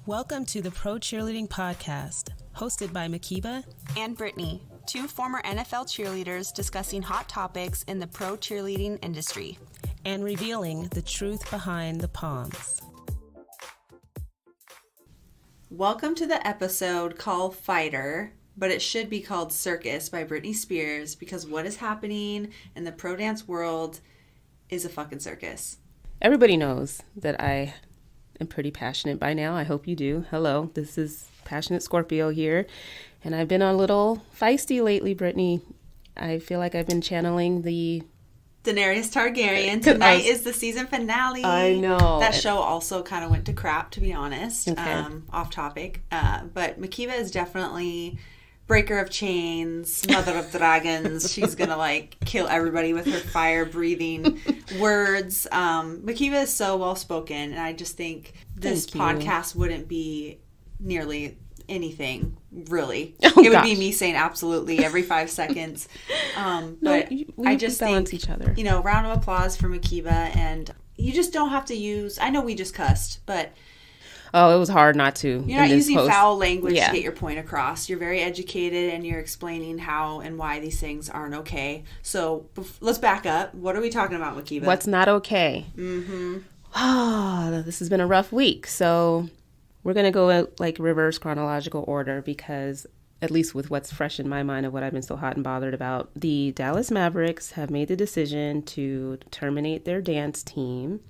Welcome to the Pro Cheerleading Podcast, hosted by Mhkeeba and Brittany, two former NFL cheerleaders discussing hot topics in the pro cheerleading industry and revealing the truth behind the Poms. Welcome to the episode called Fighter, but it should be called Circus by Britney Spears because what is happening in the pro dance world is a fucking circus. Everybody knows that I am pretty passionate by now. I hope you do. Hello, this is Passionate Scorpio here, and I've been a little feisty lately, Brittany. I feel like I've been channeling the Daenerys Targaryen. Tonight is the season finale. I know. That show also kind of went to crap, to be honest. Okay. Off topic. But Mhkeeba is definitely breaker of chains, mother of dragons. She's going to kill everybody with her fire-breathing words. Mhkeeba is so well-spoken, and I just think this podcast wouldn't be nearly anything, really. It would be me saying absolutely every 5 seconds. But I just balance think, each other. Round of applause for Mhkeeba, and you just don't have to use, I know we just cussed, but oh, it was hard not to. You're not using foul language to get your point across. You're very educated, and you're explaining how and why these things aren't okay. So let's back up. What are we talking about, Mhkeeba? What's not okay? This has been a rough week. So we're going to go reverse chronological order because, at least with what's fresh in my mind of what I've been so hot and bothered about, the Dallas Mavericks have made the decision to terminate their dance team.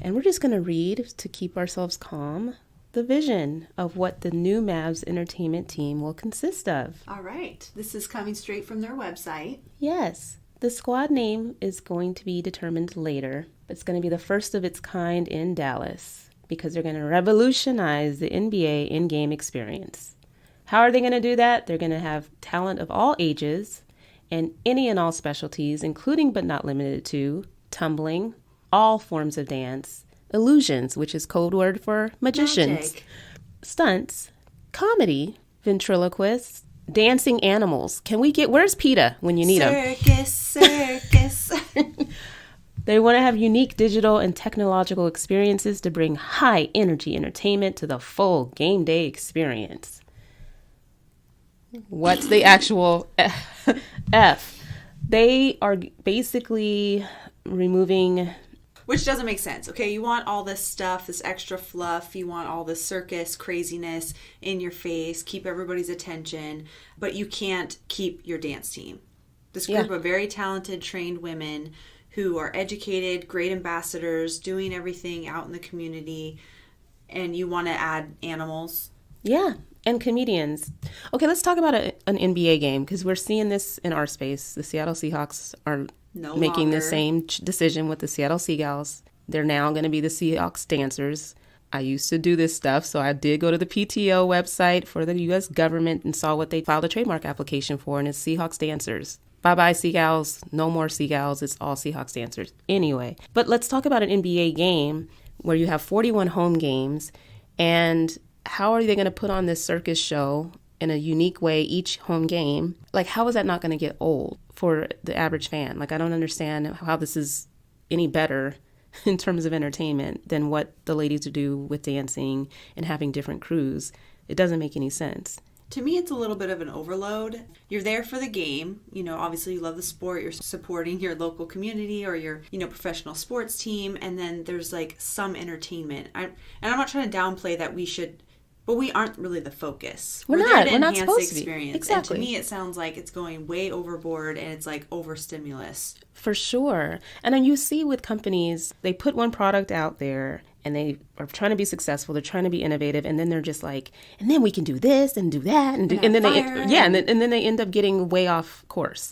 And we're just going to read, to keep ourselves calm, the vision of what the new Mavs entertainment team will consist of. All right. This is coming straight from their website. Yes. The squad name is going to be determined later. It's going to be the first of its kind in Dallas because they're going to revolutionize the NBA in-game experience. How are they going to do that? They're going to have talent of all ages and any and all specialties, including but not limited to tumbling, all forms of dance, illusions, which is code word for magicians, magic, stunts, comedy, ventriloquists, dancing animals. Where's PETA when you need him? Circus. They want to have unique digital and technological experiences to bring high energy entertainment to the full game day experience. What's the actual F? They are basically removing... Which doesn't make sense, okay? You want all this stuff, this extra fluff. You want all this circus craziness in your face, keep everybody's attention, but you can't keep your dance team. This group of very talented, trained women who are educated, great ambassadors, doing everything out in the community, and you want to add animals. Yeah, and comedians. Okay, let's talk about an NBA game, because we're seeing this in our space. The Seattle Seahawks are making the same decision with the Seattle Seagulls. They're now going to be the Seahawks Dancers. I used to do this stuff, so I did go to the PTO website for the U.S. government and saw what they filed a trademark application for, and it's Seahawks Dancers. Bye-bye, Seagulls. No more Seagulls. It's all Seahawks Dancers. Anyway, but let's talk about an NBA game where you have 41 home games, and how are they going to put on this circus show in a unique way each home game? How is that not going to get old for the average fan? I don't understand how this is any better in terms of entertainment than what the ladies do with dancing and having different crews. It doesn't make any sense. To me, it's a little bit of an overload. You're there for the game. Obviously you love the sport. You're supporting your local community or your, professional sports team. And then there's some entertainment. And I'm not trying to downplay that we should... But we aren't really the focus. We're not. We're not supposed to be. Experience. Exactly. And to me, it sounds like it's going way overboard and it's overstimulus. For sure. And then you see with companies, they put one product out there and they are trying to be successful. They're trying to be innovative. And then they're just and then we can do this and do that. And then they end up getting way off course.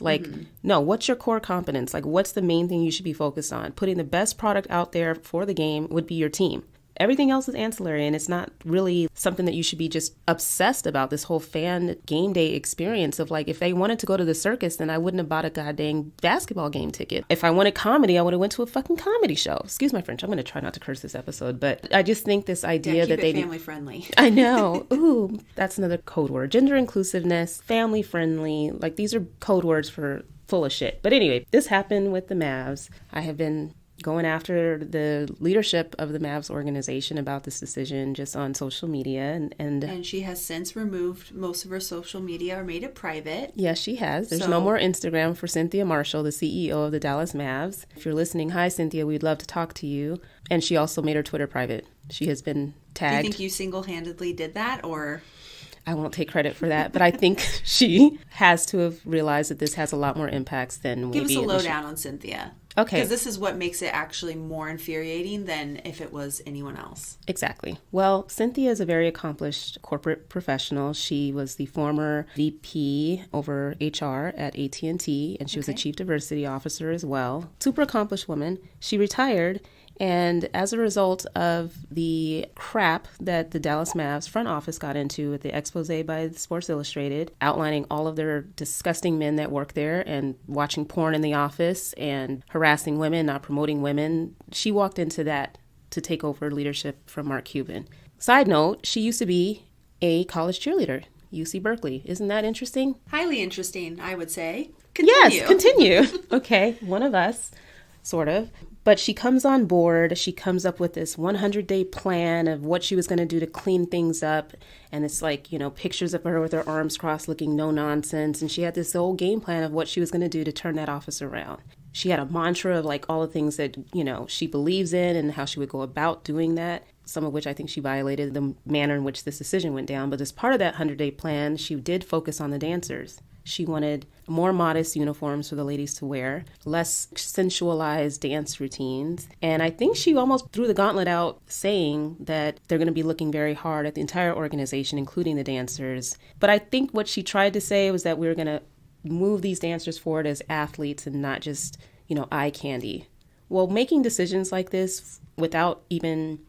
No, what's your core competence? What's the main thing you should be focused on? Putting the best product out there for the game would be your team. Everything else is ancillary, and it's not really something that you should be just obsessed about, this whole fan game day experience of if they wanted to go to the circus, then I wouldn't have bought a goddamn basketball game ticket. If I wanted comedy, I would have went to a fucking comedy show. Excuse my French. I'm going to try not to curse this episode, but I just think this idea that they... family friendly. I know. Ooh, that's another code word. Gender inclusiveness, family friendly. These are code words for full of shit. But anyway, this happened with the Mavs. I have been going after the leadership of the Mavs organization about this decision just on social media. And she has since removed most of her social media or made it private. Yes, she has. There's no more Instagram for Cynthia Marshall, the CEO of the Dallas Mavs. If you're listening, hi, Cynthia, we'd love to talk to you. And she also made her Twitter private. She has been tagged. Do you think you single-handedly did that, or? I won't take credit for that, but I think she has to have realized that this has a lot more impacts than Give maybe us a lowdown on Cynthia. Okay. Because this is what makes it actually more infuriating than if it was anyone else. Exactly. Well, Cynthia is a very accomplished corporate professional. She was the former VP over HR at AT&T, and she was a chief diversity officer as well. Super accomplished woman. She retired. And as a result of the crap that the Dallas Mavs front office got into with the expose by Sports Illustrated, outlining all of their disgusting men that work there and watching porn in the office and harassing women, not promoting women, she walked into that to take over leadership from Mark Cuban. Side note, she used to be a college cheerleader, UC Berkeley. Isn't that interesting? Highly interesting, I would say. Continue. Yes, continue. Okay, one of us, sort of. But she comes on board, she comes up with this 100-day plan of what she was going to do to clean things up. And it's like, pictures of her with her arms crossed looking no nonsense. And she had this whole game plan of what she was going to do to turn that office around. She had a mantra of like all the things that, she believes in and how she would go about doing that. Some of which I think she violated the manner in which this decision went down. But as part of that 100-day plan, she did focus on the dancers. She wanted more modest uniforms for the ladies to wear, less sensualized dance routines. And I think she almost threw the gauntlet out saying that they're going to be looking very hard at the entire organization, including the dancers. But I think what she tried to say was that we were going to move these dancers forward as athletes and not just, eye candy. Well, making decisions like this without even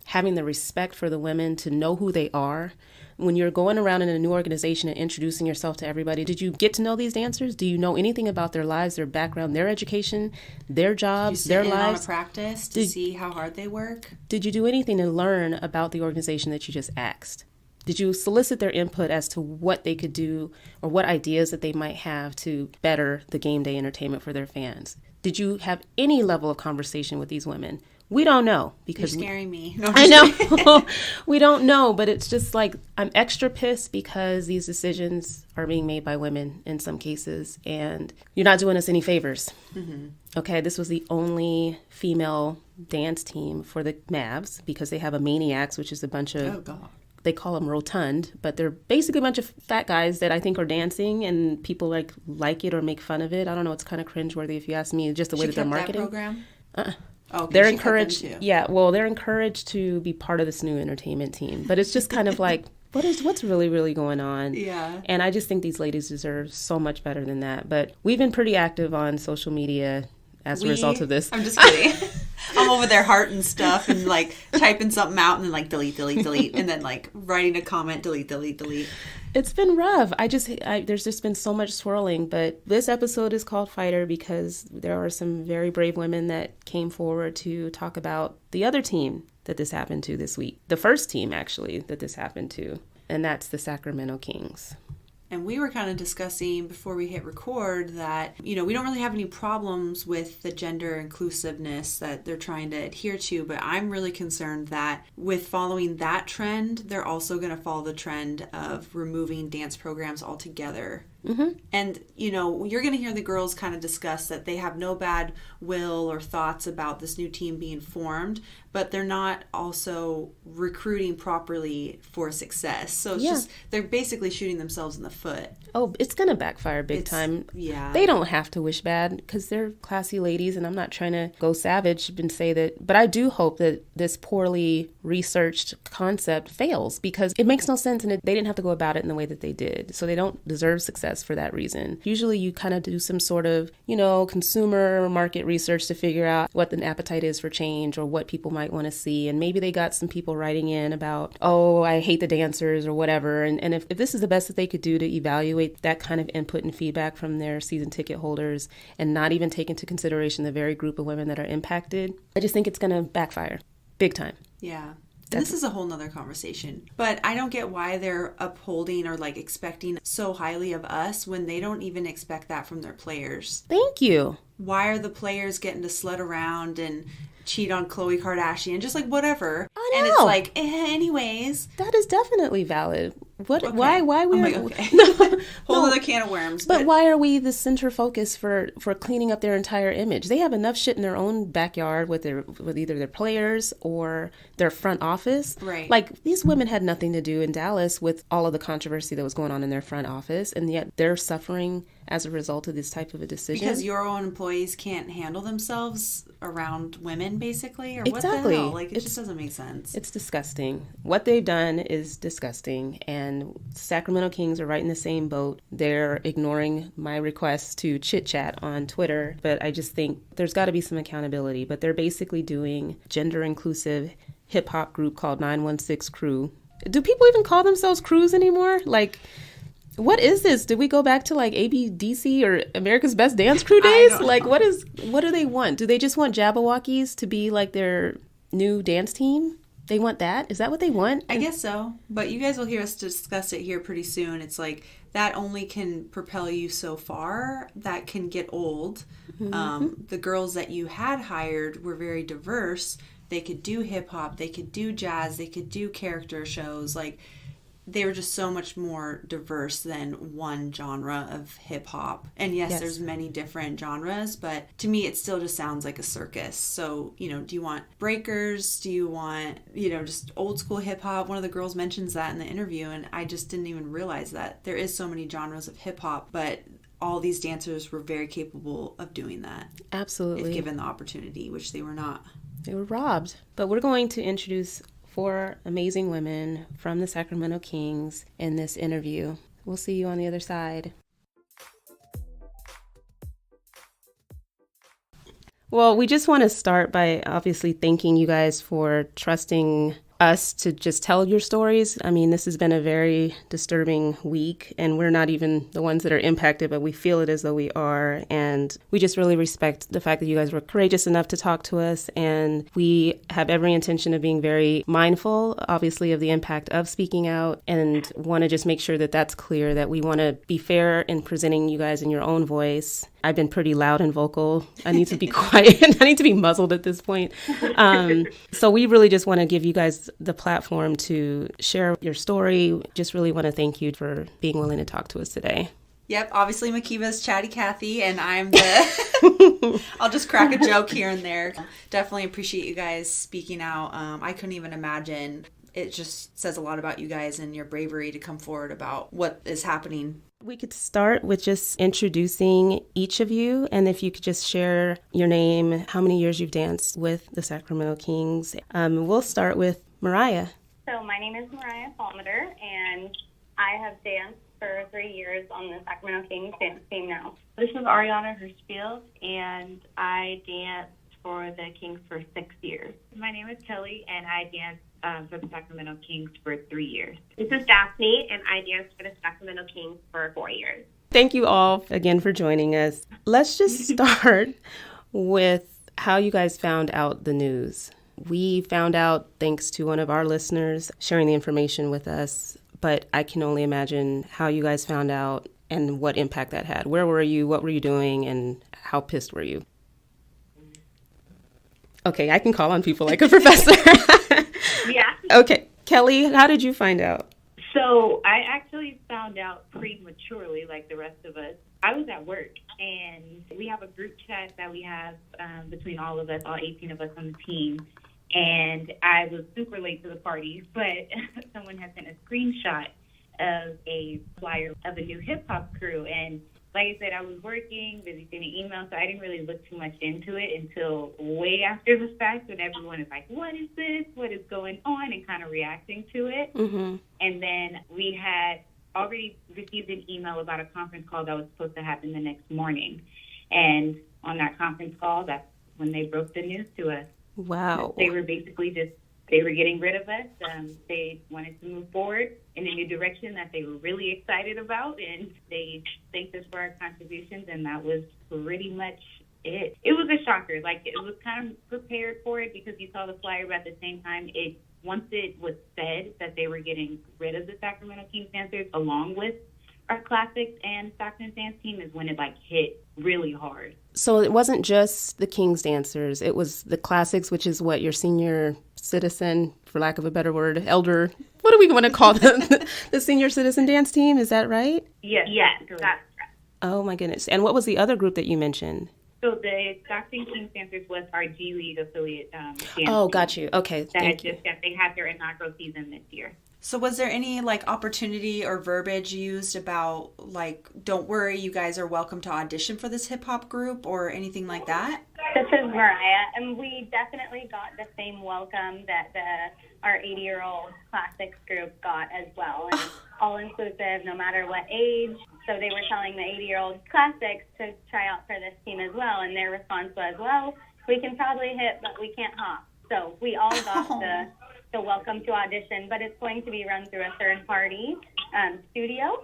having the respect for the women to know who they are. When you're going around in a new organization and introducing yourself to everybody, did you get to know these dancers? Do you know anything about their lives, their background, their education, their jobs, their lives? Did you sit in on a practice to see how hard they work? Did you do anything to learn about the organization that you just asked? Did you solicit their input as to what they could do or what ideas that they might have to better the game day entertainment for their fans? Did you have any level of conversation with these women? We don't know because you're scaring me. No, I know. We don't know, but it's just like I'm extra pissed because these decisions are being made by women in some cases, and you're not doing us any favors. Mm-hmm. Okay, this was the only female dance team for the Mavs because they have a Maniacs, which is a bunch of they call them rotund, but they're basically a bunch of fat guys that I think are dancing, and people like it or make fun of it. I don't know. It's kind of cringeworthy if you ask me. Just the way that they're marketing. That program? Oh, okay. They're encouraged. Yeah, well, they're encouraged to be part of this new entertainment team, but it's just kind of like, what's really, really going on? Yeah. And I just think these ladies deserve so much better than that. But we've been pretty active on social media as a result of this. I'm just kidding. I'm over there hearting stuff and like typing something out and then like delete, and then like writing a comment, delete. It's been rough. There's just been so much swirling, but this episode is called Fighter because there are some very brave women that came forward to talk about the other team that this happened to this week. The first team, actually, that this happened to, and that's the Sacramento Kings. And we were kind of discussing before we hit record that, we don't really have any problems with the gender inclusiveness that they're trying to adhere to. But I'm really concerned that with following that trend, they're also going to follow the trend of removing dance programs altogether. Mm-hmm. And, you're going to hear the girls kind of discuss that they have no bad will or thoughts about this new team being formed, but they're not also recruiting properly for success. So it's just, they're basically shooting themselves in the foot. Oh, it's going to backfire big time. Yeah. They don't have to wish bad because they're classy ladies, and I'm not trying to go savage and say that, but I do hope that this poorly researched concept fails because it makes no sense, and they didn't have to go about it in the way that they did. So they don't deserve success for that reason. Usually you kind of do some sort of, consumer market research to figure out what the appetite is for change or what people might want to see. And maybe they got some people writing in about, oh, I hate the dancers or whatever. And if this is the best that they could do to evaluate that kind of input and feedback from their season ticket holders and not even take into consideration the very group of women that are impacted, I just think it's going to backfire big time. Yeah. This is a whole nother conversation. But I don't get why they're upholding or like expecting so highly of us when they don't even expect that from their players. Thank you. Why are the players getting to slut around and cheat on Khloe Kardashian? Just like whatever. I know. And it's like, anyways. That is definitely valid. What? Okay. Why we? I'm like, okay. Whole other can of worms. But why are we the center focus for cleaning up their entire image? They have enough shit in their own backyard with either their players or their front office. Right. Like, these women had nothing to do in Dallas with all of the controversy that was going on in their front office, and yet they're suffering as a result of this type of a decision. Because your own employees can't handle themselves around women, basically? Or Exactly. What the hell? Like, it just doesn't make sense. It's disgusting. What they've done is disgusting, and Sacramento Kings are right in the same boat. They're ignoring my request to chit-chat on Twitter, but I just think there's got to be some accountability. But they're basically doing gender-inclusive hip-hop group called 916 Crew. Do people even call themselves crews anymore? Like, what is this? Did we go back to like ABDC or America's Best Dance Crew days? Like, what do they want? Do they just want Jabberwockies to be like their new dance team? They want that? Is that what they want? I guess so. But you guys will hear us discuss it here pretty soon. It's like that only can propel you so far. That can get old. Mm-hmm. The girls that you had hired were very diverse. They could do hip hop. They could do jazz. They could do character shows. Like, they were just so much more diverse than one genre of hip hop. And yes, there's many different genres, but to me, it still just sounds like a circus. So, do you want breakers? Do you want, just old school hip hop? One of the girls mentions that in the interview, and I just didn't even realize that there is so many genres of hip hop, but all these dancers were very capable of doing that. Absolutely. If given the opportunity, which they were not. They were robbed. But we're going to introduce 4 amazing women from the Sacramento Kings in this interview. We'll see you on the other side. Well, we just want to start by obviously thanking you guys for trusting us to just tell your stories. I mean, this has been a very disturbing week, and we're not even the ones that are impacted, but we feel it as though we are. And we just really respect the fact that you guys were courageous enough to talk to us. And we have every intention of being very mindful, obviously, of the impact of speaking out, and want to just make sure that that's clear, that we want to be fair in presenting you guys in your own voice. I've been pretty loud and vocal. I need to be quiet. I need to be muzzled at this point. So we really just want to give you guys the platform to share your story. Just really want to thank you for being willing to talk to us today. Yep, obviously Mhkeeba's Chatty Cathy, and I'm the... I'll just crack a joke here and there. Definitely appreciate you guys speaking out. I couldn't even imagine. It just says a lot about you guys and your bravery to come forward about what is happening. We could start with just introducing each of you, and if you could just share your name, how many years you've danced with the Sacramento Kings. We'll start with Mariah. So my name is Mariah Palmiter, and I have danced for 3 years on the Sacramento Kings dance team now. This is Ariana Hirschfield, and I danced for the Kings for 6 years. My name is Kellie, and I danced for the Sacramento Kings for 3 years. This is Daphne, and I danced for the Sacramento Kings for 4 years. Thank you all again for joining us. Let's just start with how you guys found out the news. We found out thanks to one of our listeners sharing the information with us, but I can only imagine how you guys found out and what impact that had. Where were you? What were you doing? And how pissed were you? Okay, I can call on people like a professor. Yeah. Okay. Kellie, how did you find out? So I actually found out prematurely, like the rest of us. I was at work, and we have a group chat that we have between all of us, all 18 of us on the team. And I was super late to the party, but someone had sent a screenshot of a flyer of a new hip-hop crew. And like I said, I was working, busy sending emails, so I didn't really look too much into it until way after the fact when everyone is like, what is this? What is going on? And kind of reacting to it. Mm-hmm. And then we had already received an email about a conference call that was supposed to happen the next morning. And on that conference call, that's when they broke the news to us. Wow. They were basically they were getting rid of us. They wanted to move forward in a new direction that they were really excited about, and they thanked us for our contributions, and that was pretty much it. It was a shocker. Like, it was kind of prepared for it because you saw the flyer, but at the same time, it once it was said that they were getting rid of the Sacramento Kings Dancers along with our classics and Stockton dance team is when it like hit really hard. So it wasn't just the Kings Dancers. It was the classics, which is what, your senior citizen, for lack of a better word, elder, what do we want to call them? The senior citizen dance team, is that right? Yes, that's correct. Oh my goodness. And what was the other group that you mentioned? So the Stockton Kings Dancers was our G League affiliate dance Oh, got you. Okay, that they had their inaugural season this year. So was there any like opportunity or verbiage used about like, don't worry, you guys are welcome to audition for this hip hop group or anything like that? This is Mariah, and we definitely got the same welcome that our 80-year-old classics group got as well, and all inclusive, no matter what age. So they were telling the 80-year-old classics to try out for this team as well, and their response was, well, we can probably hit, but we can't hop. So we all got the welcome to audition, but it's going to be run through a third-party studio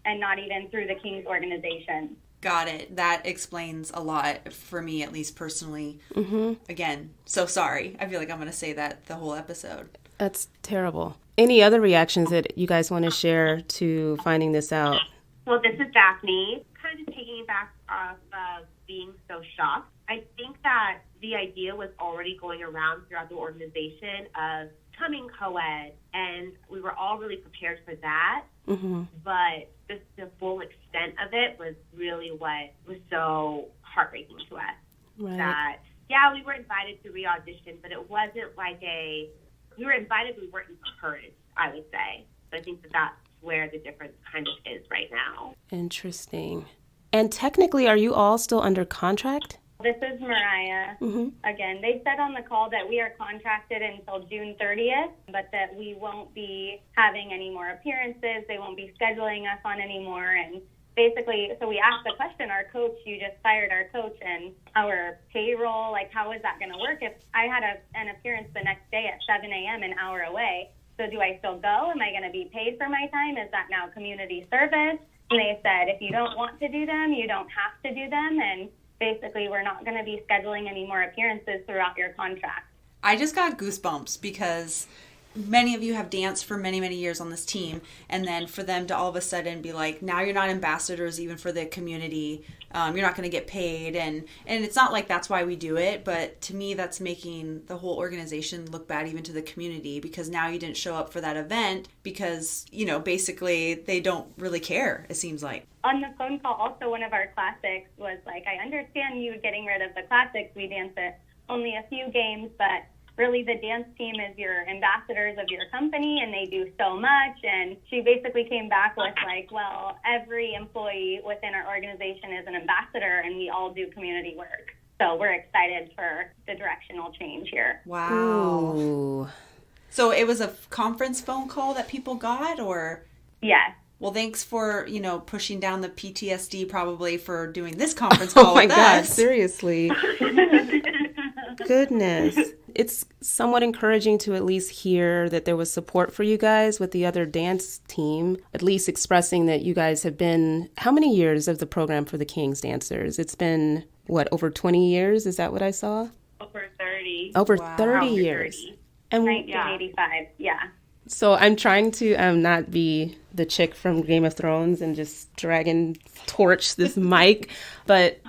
and not even through the Kings organization. Got it. That explains a lot for me, at least personally. Again, so sorry. I feel like I'm going to say that the whole episode. That's terrible. Any other reactions that you guys want to share to finding this out? Well, this is Daphne. Kind of just taking back off of being so shocked. I think that the idea was already going around throughout the organization of becoming co-ed, and we were all really prepared for that. But just the full extent of it was really what was so heartbreaking to us. Right. That, yeah, we were invited to re-audition, but it wasn't like we were invited, we weren't encouraged, I would say. So I think that's where the difference kind of is right now. Interesting. And technically, are you all still under contract? This is Mariah. Again, they said on the call that we are contracted until June 30th, but that we won't be having any more appearances. They won't be scheduling us on anymore. And basically, so we asked the question, our coach, you just fired our coach, and our payroll, like, how is that going to work? If I had an appearance the next day at 7 a.m. an hour away, so do I still go? Am I going to be paid for my time? Is that now community service? And they said, if you don't want to do them, you don't have to do them. And basically, we're not going to be scheduling any more appearances throughout your contract. I just got goosebumps because many of you have danced for many, many years on this team. And then for them to all of a sudden be like, now you're not ambassadors even for the community. You're not going to get paid. And it's not like that's why we do it. But to me, that's making the whole organization look bad even to the community, because now you didn't show up for that event because, you know, basically they don't really care, it seems like. On the phone call, also one of our classics was like, I understand you getting rid of the classics. We dance at only a few games, but really the dance team is your ambassadors of your company, and they do so much. And she basically came back with like, well, every employee within our organization is an ambassador, and we all do community work. So we're excited for the directional change here. Wow. Ooh. So it was a conference phone call that people got, or? Yes. Well, thanks for, you know, pushing down the PTSD probably for doing this conference call Oh my with gosh, us. seriously. Goodness. It's somewhat encouraging to at least hear that there was support for you guys with the other dance team, at least expressing that you guys have been, how many years of the program for the Kings Dancers? It's been, what, over 20 years? Is that what I saw? Over 30. Over Wow. 30 Over years. 30. And 1985, yeah. so I'm trying to not be the chick from Game of Thrones and just dragon torch this mic, but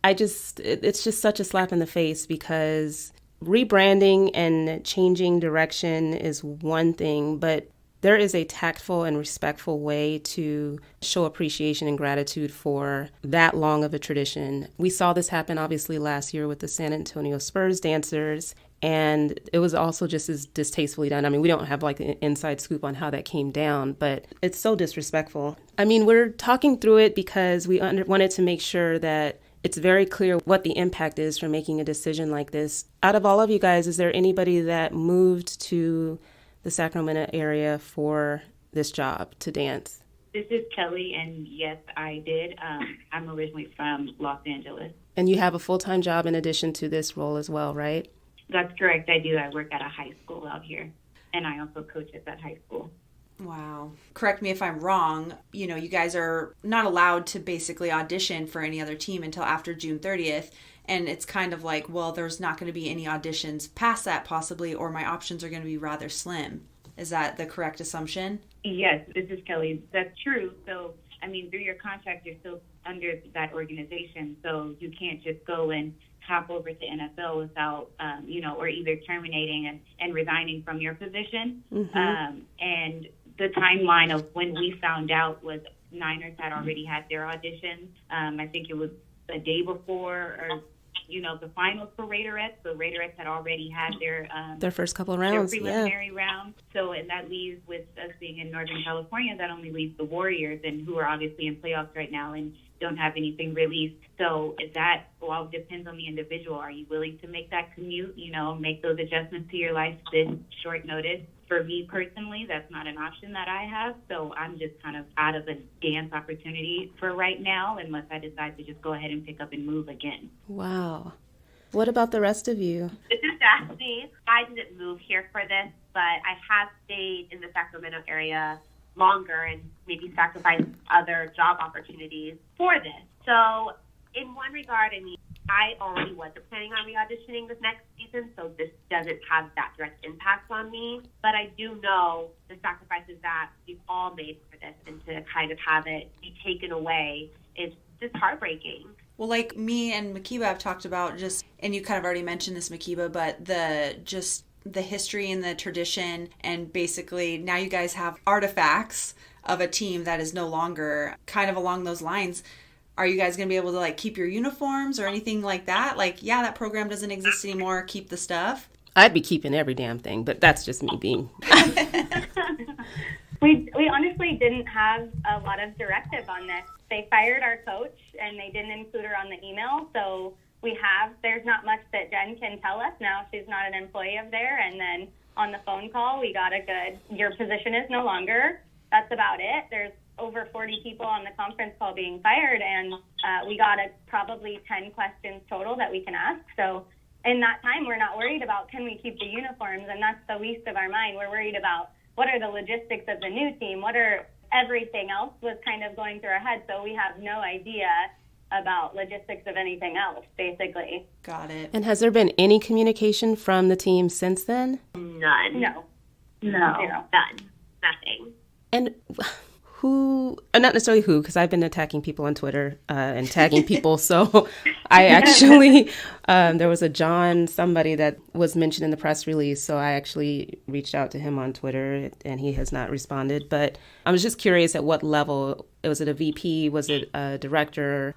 it's just such a slap in the face, because rebranding and changing direction is one thing, but there is a tactful and respectful way to show appreciation and gratitude for that long of a tradition. We saw this happen obviously last year with the San Antonio Spurs dancers, and it was also just as distastefully done. I mean, we don't have like an inside scoop on how that came down, but it's so disrespectful. I mean, we're talking through it because we wanted to make sure that it's very clear what the impact is for making a decision like this. Out of all of you guys, is there anybody that moved to the Sacramento area for this job to dance? This is Kellie, and yes, I did. I'm originally from Los Angeles. And you have a full-time job in addition to this role as well, right? That's correct. I do. I work at a high school out here, and I also coach at that high school. Wow. Correct me if I'm wrong. You know, you guys are not allowed to basically audition for any other team until after June 30th. And it's kind of like, well, there's not going to be any auditions past that possibly, or my options are going to be rather slim. Is that the correct assumption? Yes, this is Kelly. That's true. So, I mean, through your contract, you're still under that organization. So you can't just go and hop over to NFL without, or either terminating and resigning from your position. And the timeline of when we found out was Niners had already had their auditions. I think it was a day before or the finals for Raiderettes. So Raiderettes had already had their first couple of rounds, their preliminary round. So, and that leaves, with us being in Northern California, that only leaves the Warriors, and who are obviously in playoffs right now and don't have anything released. So that all depends on the individual. Are you willing to make that commute, make those adjustments to your life this short notice? For me personally, that's not an option that I have. So I'm just kind of out of a dance opportunity for right now, unless I decide to just go ahead and pick up and move again. Wow. What about the rest of you? This is Daphne. I didn't move here for this, but I have stayed in the Sacramento area longer and maybe sacrificed other job opportunities for this. So in one regard, I mean, I already wasn't planning on re-auditioning this next season, so this doesn't have that direct impact on me. But I do know the sacrifices that we've all made for this, and to kind of have it be taken away is just heartbreaking. Well, like me and Mhkeeba have talked about and you kind of already mentioned this, Mhkeeba, but the history and the tradition, and basically now you guys have artifacts of a team that is no longer kind of along those lines. Are you guys going to be able to keep your uniforms or anything like that? That program doesn't exist anymore. Keep the stuff. I'd be keeping every damn thing, but that's just me being. We honestly didn't have a lot of directive on this. They fired our coach and they didn't include her on the email. So there's not much that Jen can tell us now. She's not an employee of there. And then on the phone call, we got your position is no longer. That's about it. There's over 40 people on the conference call being fired, and we got probably 10 questions total that we can ask. So in that time, we're not worried about can we keep the uniforms, and that's the least of our mind. We're worried about what are the logistics of the new team, everything else was kind of going through our head, so we have no idea about logistics of anything else, basically. Got it. And has there been any communication from the team since then? None. No. None. Nothing. And who, not necessarily who, because I've been attacking people on Twitter and tagging people. So I actually, there was a John somebody that was mentioned in the press release. So I actually reached out to him on Twitter and he has not responded. But I was just curious at what level. Was it a VP? Was it a director?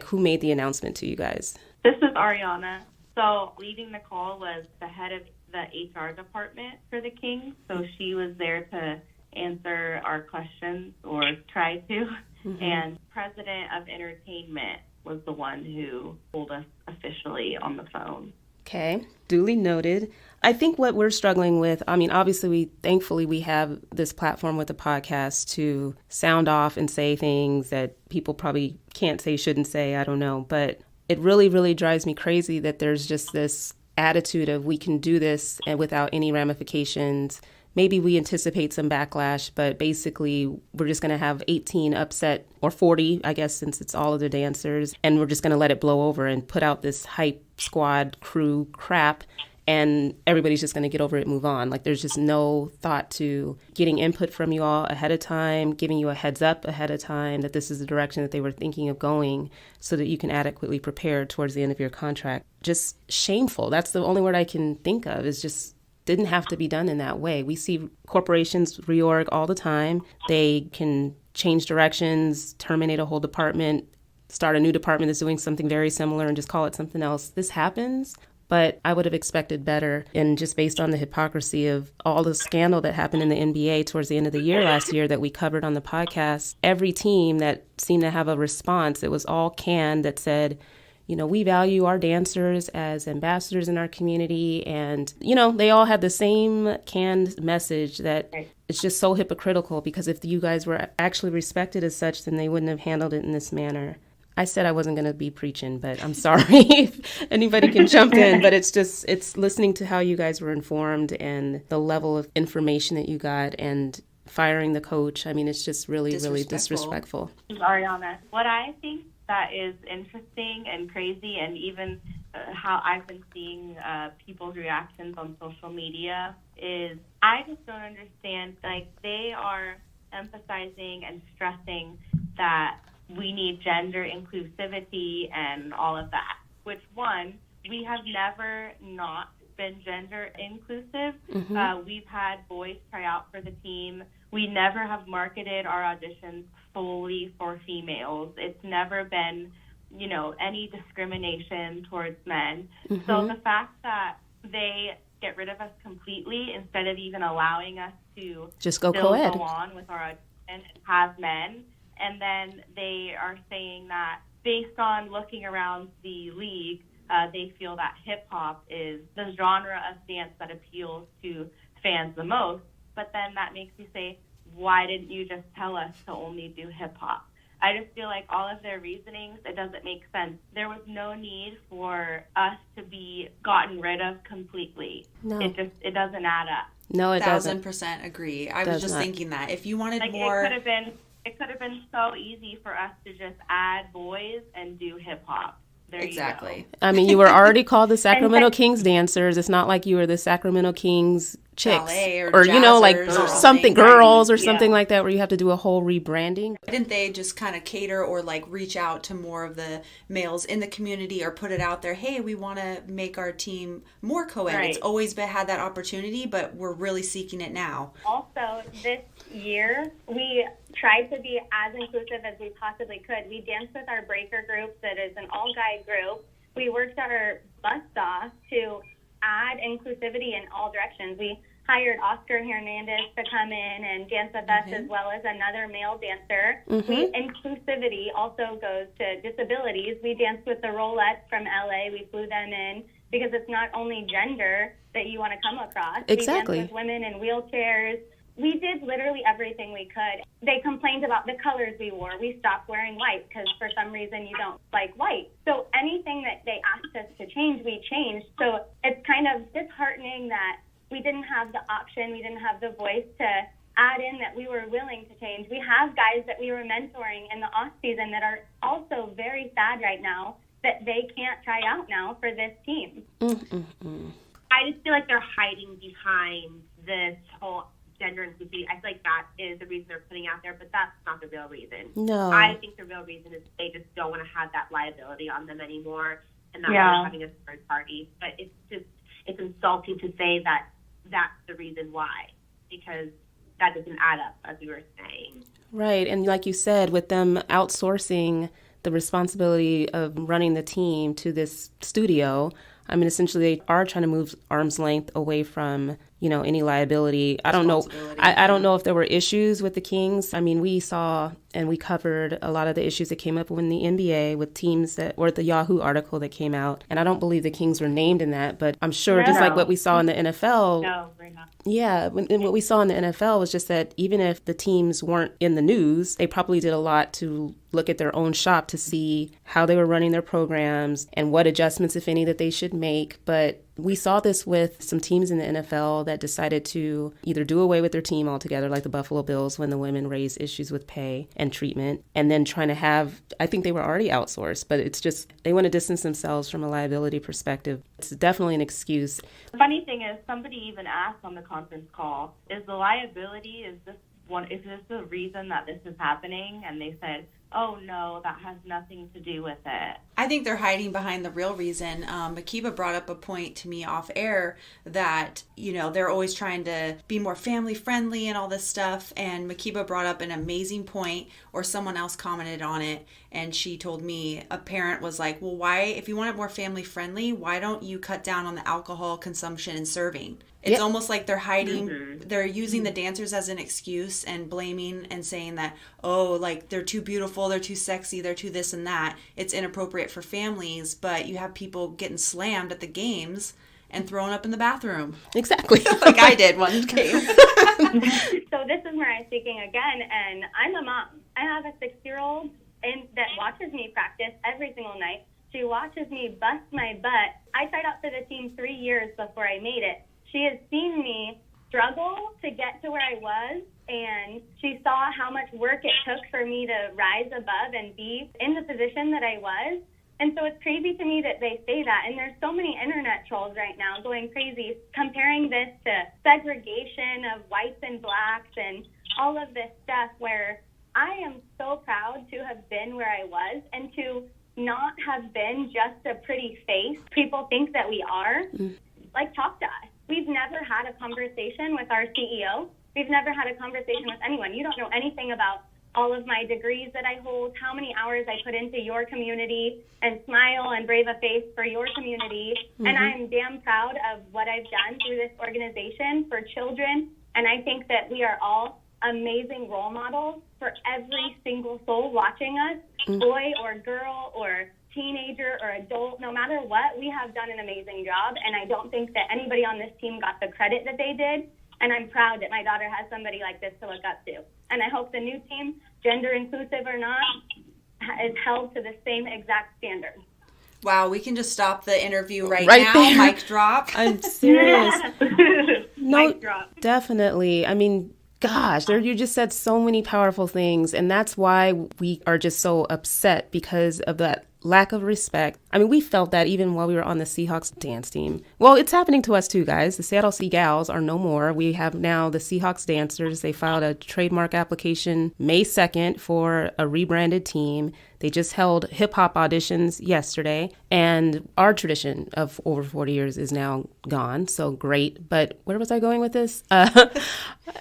Who made the announcement to you guys? This is Ariana. So leading the call was the head of the HR department for the Kings. So she was there to answer our questions, or try to. Mm-hmm. And president of entertainment was the one who told us officially on the phone. Okay, duly noted. I think what we're struggling with, obviously thankfully we have this platform with the podcast to sound off and say things that people probably can't say, shouldn't say, I don't know. But it really, really drives me crazy that there's just this attitude of we can do this and without any ramifications. Maybe we anticipate some backlash, but basically we're just going to have 18 upset, or 40, I guess, since it's all of the dancers, and we're just going to let it blow over and put out this hype squad crew crap, and everybody's just going to get over it and move on. There's just no thought to getting input from you all ahead of time, giving you a heads up ahead of time that this is the direction that they were thinking of going so that you can adequately prepare towards the end of your contract. Just shameful. That's the only word I can think of, is just didn't have to be done in that way. We see corporations reorg all the time. They can change directions, terminate a whole department, start a new department that's doing something very similar and just call it something else. This happens, but I would have expected better. And just based on the hypocrisy of all the scandal that happened in the NBA towards the end of the year last year that we covered on the podcast, every team that seemed to have a response, it was all canned that said, we value our dancers as ambassadors in our community. And, they all had the same canned message that it's just so hypocritical, because if you guys were actually respected as such, then they wouldn't have handled it in this manner. I said I wasn't going to be preaching, but I'm sorry if anybody can jump in. But it's listening to how you guys were informed and the level of information that you got. And firing the coach. I mean, it's just really disrespectful. Ariana, what I think that is interesting and crazy, and even how I've been seeing people's reactions on social media, is I just don't understand. Like, they are emphasizing and stressing that we need gender inclusivity and all of that, which, one, we have never not been gender inclusive. We've had boys try out for the team. We never have marketed our auditions solely for females. It's never been, any discrimination towards men. So the fact that they get rid of us completely instead of even allowing us to just go still co-ed. go on with our audition and have men, and then they are saying that based on looking around the league, they feel that hip-hop is the genre of dance that appeals to fans the most. But then that makes me say, why didn't you just tell us to only do hip-hop? I just feel like all of their reasonings, it doesn't make sense. There was no need for us to be gotten rid of completely. No. It doesn't add up. No, it doesn't. 1,000% agree. I was just thinking that. If you wanted more... It could have been so easy for us to just add boys and do hip-hop. Exactly. I mean, you were already called the Sacramento Kings Dancers. It's not like you were the Sacramento Kings chicks or like something girls or something like that, where you have to do a whole rebranding. Didn't they just kind of cater or like reach out to more of the males in the community or put it out there? Hey, we want to make our team more co-ed. Right. It's always had that opportunity, but we're really seeking it now. Also, this year we tried to be as inclusive as we possibly could. We danced with our breaker group that is an all-guy group. We worked our butts off to add inclusivity in all directions. We hired Oscar Hernandez to come in and dance with us, as well as another male dancer. Inclusivity also goes to disabilities. We danced with the Rollettes from LA. We flew them in because it's not only gender that you want to come across. Exactly. We danced with women in wheelchairs. We did literally everything we could. They complained about the colors we wore. We stopped wearing white because for some reason you don't like white. So anything that they asked us to change, we changed. So it's kind of disheartening that we didn't have the option, we didn't have the voice to add in that we were willing to change. We have guys that we were mentoring in the off season that are also very sad right now that they can't try out now for this team. I just feel like they're hiding behind this whole gender inclusivity. I feel like that is the reason they're putting out there, but that's not the real reason. No. I think the real reason is they just don't want to have that liability on them anymore, and not having a third party. But it's insulting to say that that's the reason why, because that doesn't add up, as we were saying. Right, and like you said, with them outsourcing the responsibility of running the team to this studio, I mean, essentially they are trying to move arm's length away from, any liability. I don't know. I don't know if there were issues with the Kings. I mean, we saw and we covered a lot of the issues that came up in the NBA with teams or the Yahoo article that came out. And I don't believe the Kings were named in that, but I'm sure just like what we saw in the NFL. No, we're not. Yeah, and what we saw in the NFL was just that even if the teams weren't in the news, they probably did a lot to look at their own shop to see how they were running their programs and what adjustments, if any, that they should make. But we saw this with some teams in the NFL that decided to either do away with their team altogether, like the Buffalo Bills when the women raised issues with pay and treatment, and then trying to I think they were already outsourced, but it's just they want to distance themselves from a liability perspective. It's definitely an excuse. The funny thing is, somebody even asked on the conference call, is the liability, is this the reason that this is happening? And they said, oh, no, that has nothing to do with it. I think they're hiding behind the real reason. Mhkeeba brought up a point to me off air that, they're always trying to be more family friendly and all this stuff. And Mhkeeba brought up an amazing point, or someone else commented on it. And she told me a parent was like, well, why, if you want it more family friendly, why don't you cut down on the alcohol consumption and serving? It's almost like they're hiding, they're using the dancers as an excuse and blaming and saying that, like they're too beautiful, they're too sexy, they're too this and that. It's inappropriate for families, but you have people getting slammed at the games and thrown up in the bathroom. Exactly. Like I did one game. So this is Mariah speaking again, and I'm a mom. I have a 6-year-old that watches me practice every single night. She watches me bust my butt. I tried out for the team 3 years before I made it. She has seen me struggle to get to where I was, and she saw how much work it took for me to rise above and be in the position that I was. And so it's crazy to me that they say that. And there's so many internet trolls right now going crazy, comparing this to segregation of whites and blacks and all of this stuff, where I am so proud to have been where I was and to not have been just a pretty face people think that we are. Like, talk to us. We've never had a conversation with our CEO. We've never had a conversation with anyone. You don't know anything about all of my degrees that I hold, how many hours I put into your community and smile and brave a face for your community. And I'm damn proud of what I've done through this organization for children. And I think that we are all amazing role models for every single soul watching us, boy or girl or teenager or adult. No matter what, we have done an amazing job. And I don't think that anybody on this team got the credit that they did. And I'm proud that my daughter has somebody like this to look up to. And I hope the new team, gender inclusive or not, is held to the same exact standard. Wow, we can just stop the interview right now. There. Mic drop. I'm serious. No, Mic drop. definitely. I mean, gosh, you just said so many powerful things. And that's why we are just so upset, because of that lack of respect. I mean, we felt that even while we were on the Seahawks dance team. Well, it's happening to us too, guys. The Seattle Seagals are no more. We have now the Seahawks Dancers. They filed a trademark application May 2nd for a rebranded team. They just held hip-hop auditions yesterday, and our tradition of over 40 years is now gone, so great. But where was I going with this?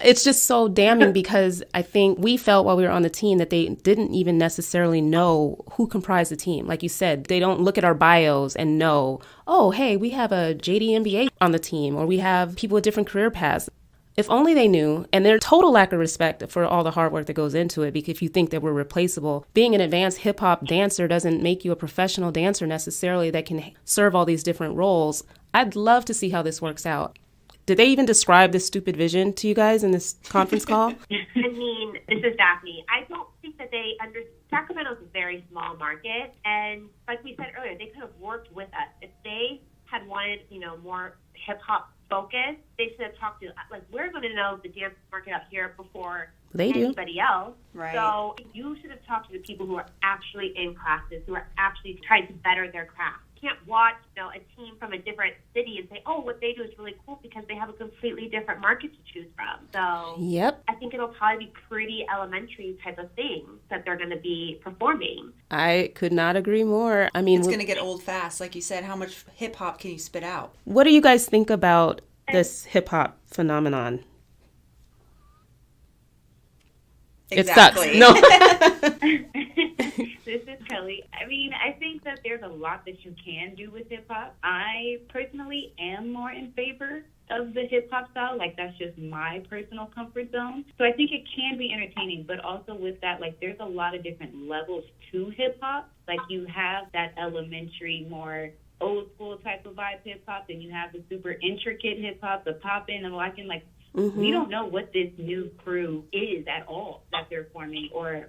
It's just so damning, because I think we felt while we were on the team that they didn't even necessarily know who comprised the team. Like you said, they don't look at our bios and know, oh, hey, we have a JD MBA on the team, or we have people with different career paths. If only they knew, and their total lack of respect for all the hard work that goes into it, because if you think that we're replaceable, being an advanced hip hop dancer doesn't make you a professional dancer necessarily that can serve all these different roles. I'd love to see how this works out. Did they even describe this stupid vision to you guys in this conference call? I mean, this is Daphne. I don't think that they understand. Sacramento's a very small market, and like we said earlier, they could have worked with us. If they had wanted, more hip-hop focus, they should have talked to, like, we're going to know the dance market out here before anybody else. Right. So you should have talked to the people who are actually in classes, who are actually trying to better their craft. You can't watch, a team from a different city and say, oh, what they do is really cool, because they have a completely different market to choose from. So Yep. I think it'll probably be pretty elementary type of things that they're going to be performing. I could not agree more. I mean, It's going to get old fast. Like you said, how much hip-hop can you spit out? what do you guys think about this hip-hop phenomenon? Exactly. It sucks. No. This is Kellie. I mean, I think that there's a lot that you can do with hip-hop. I personally am more in favor of the hip-hop style. Like, that's just my personal comfort zone. So I think it can be entertaining, but also with that, like, there's a lot of different levels to hip-hop. Like, you have that elementary, more old school type of vibe hip-hop, and you have the super intricate hip-hop, the pop-in and locking. Like, we don't know what this new crew is at all that they're forming, or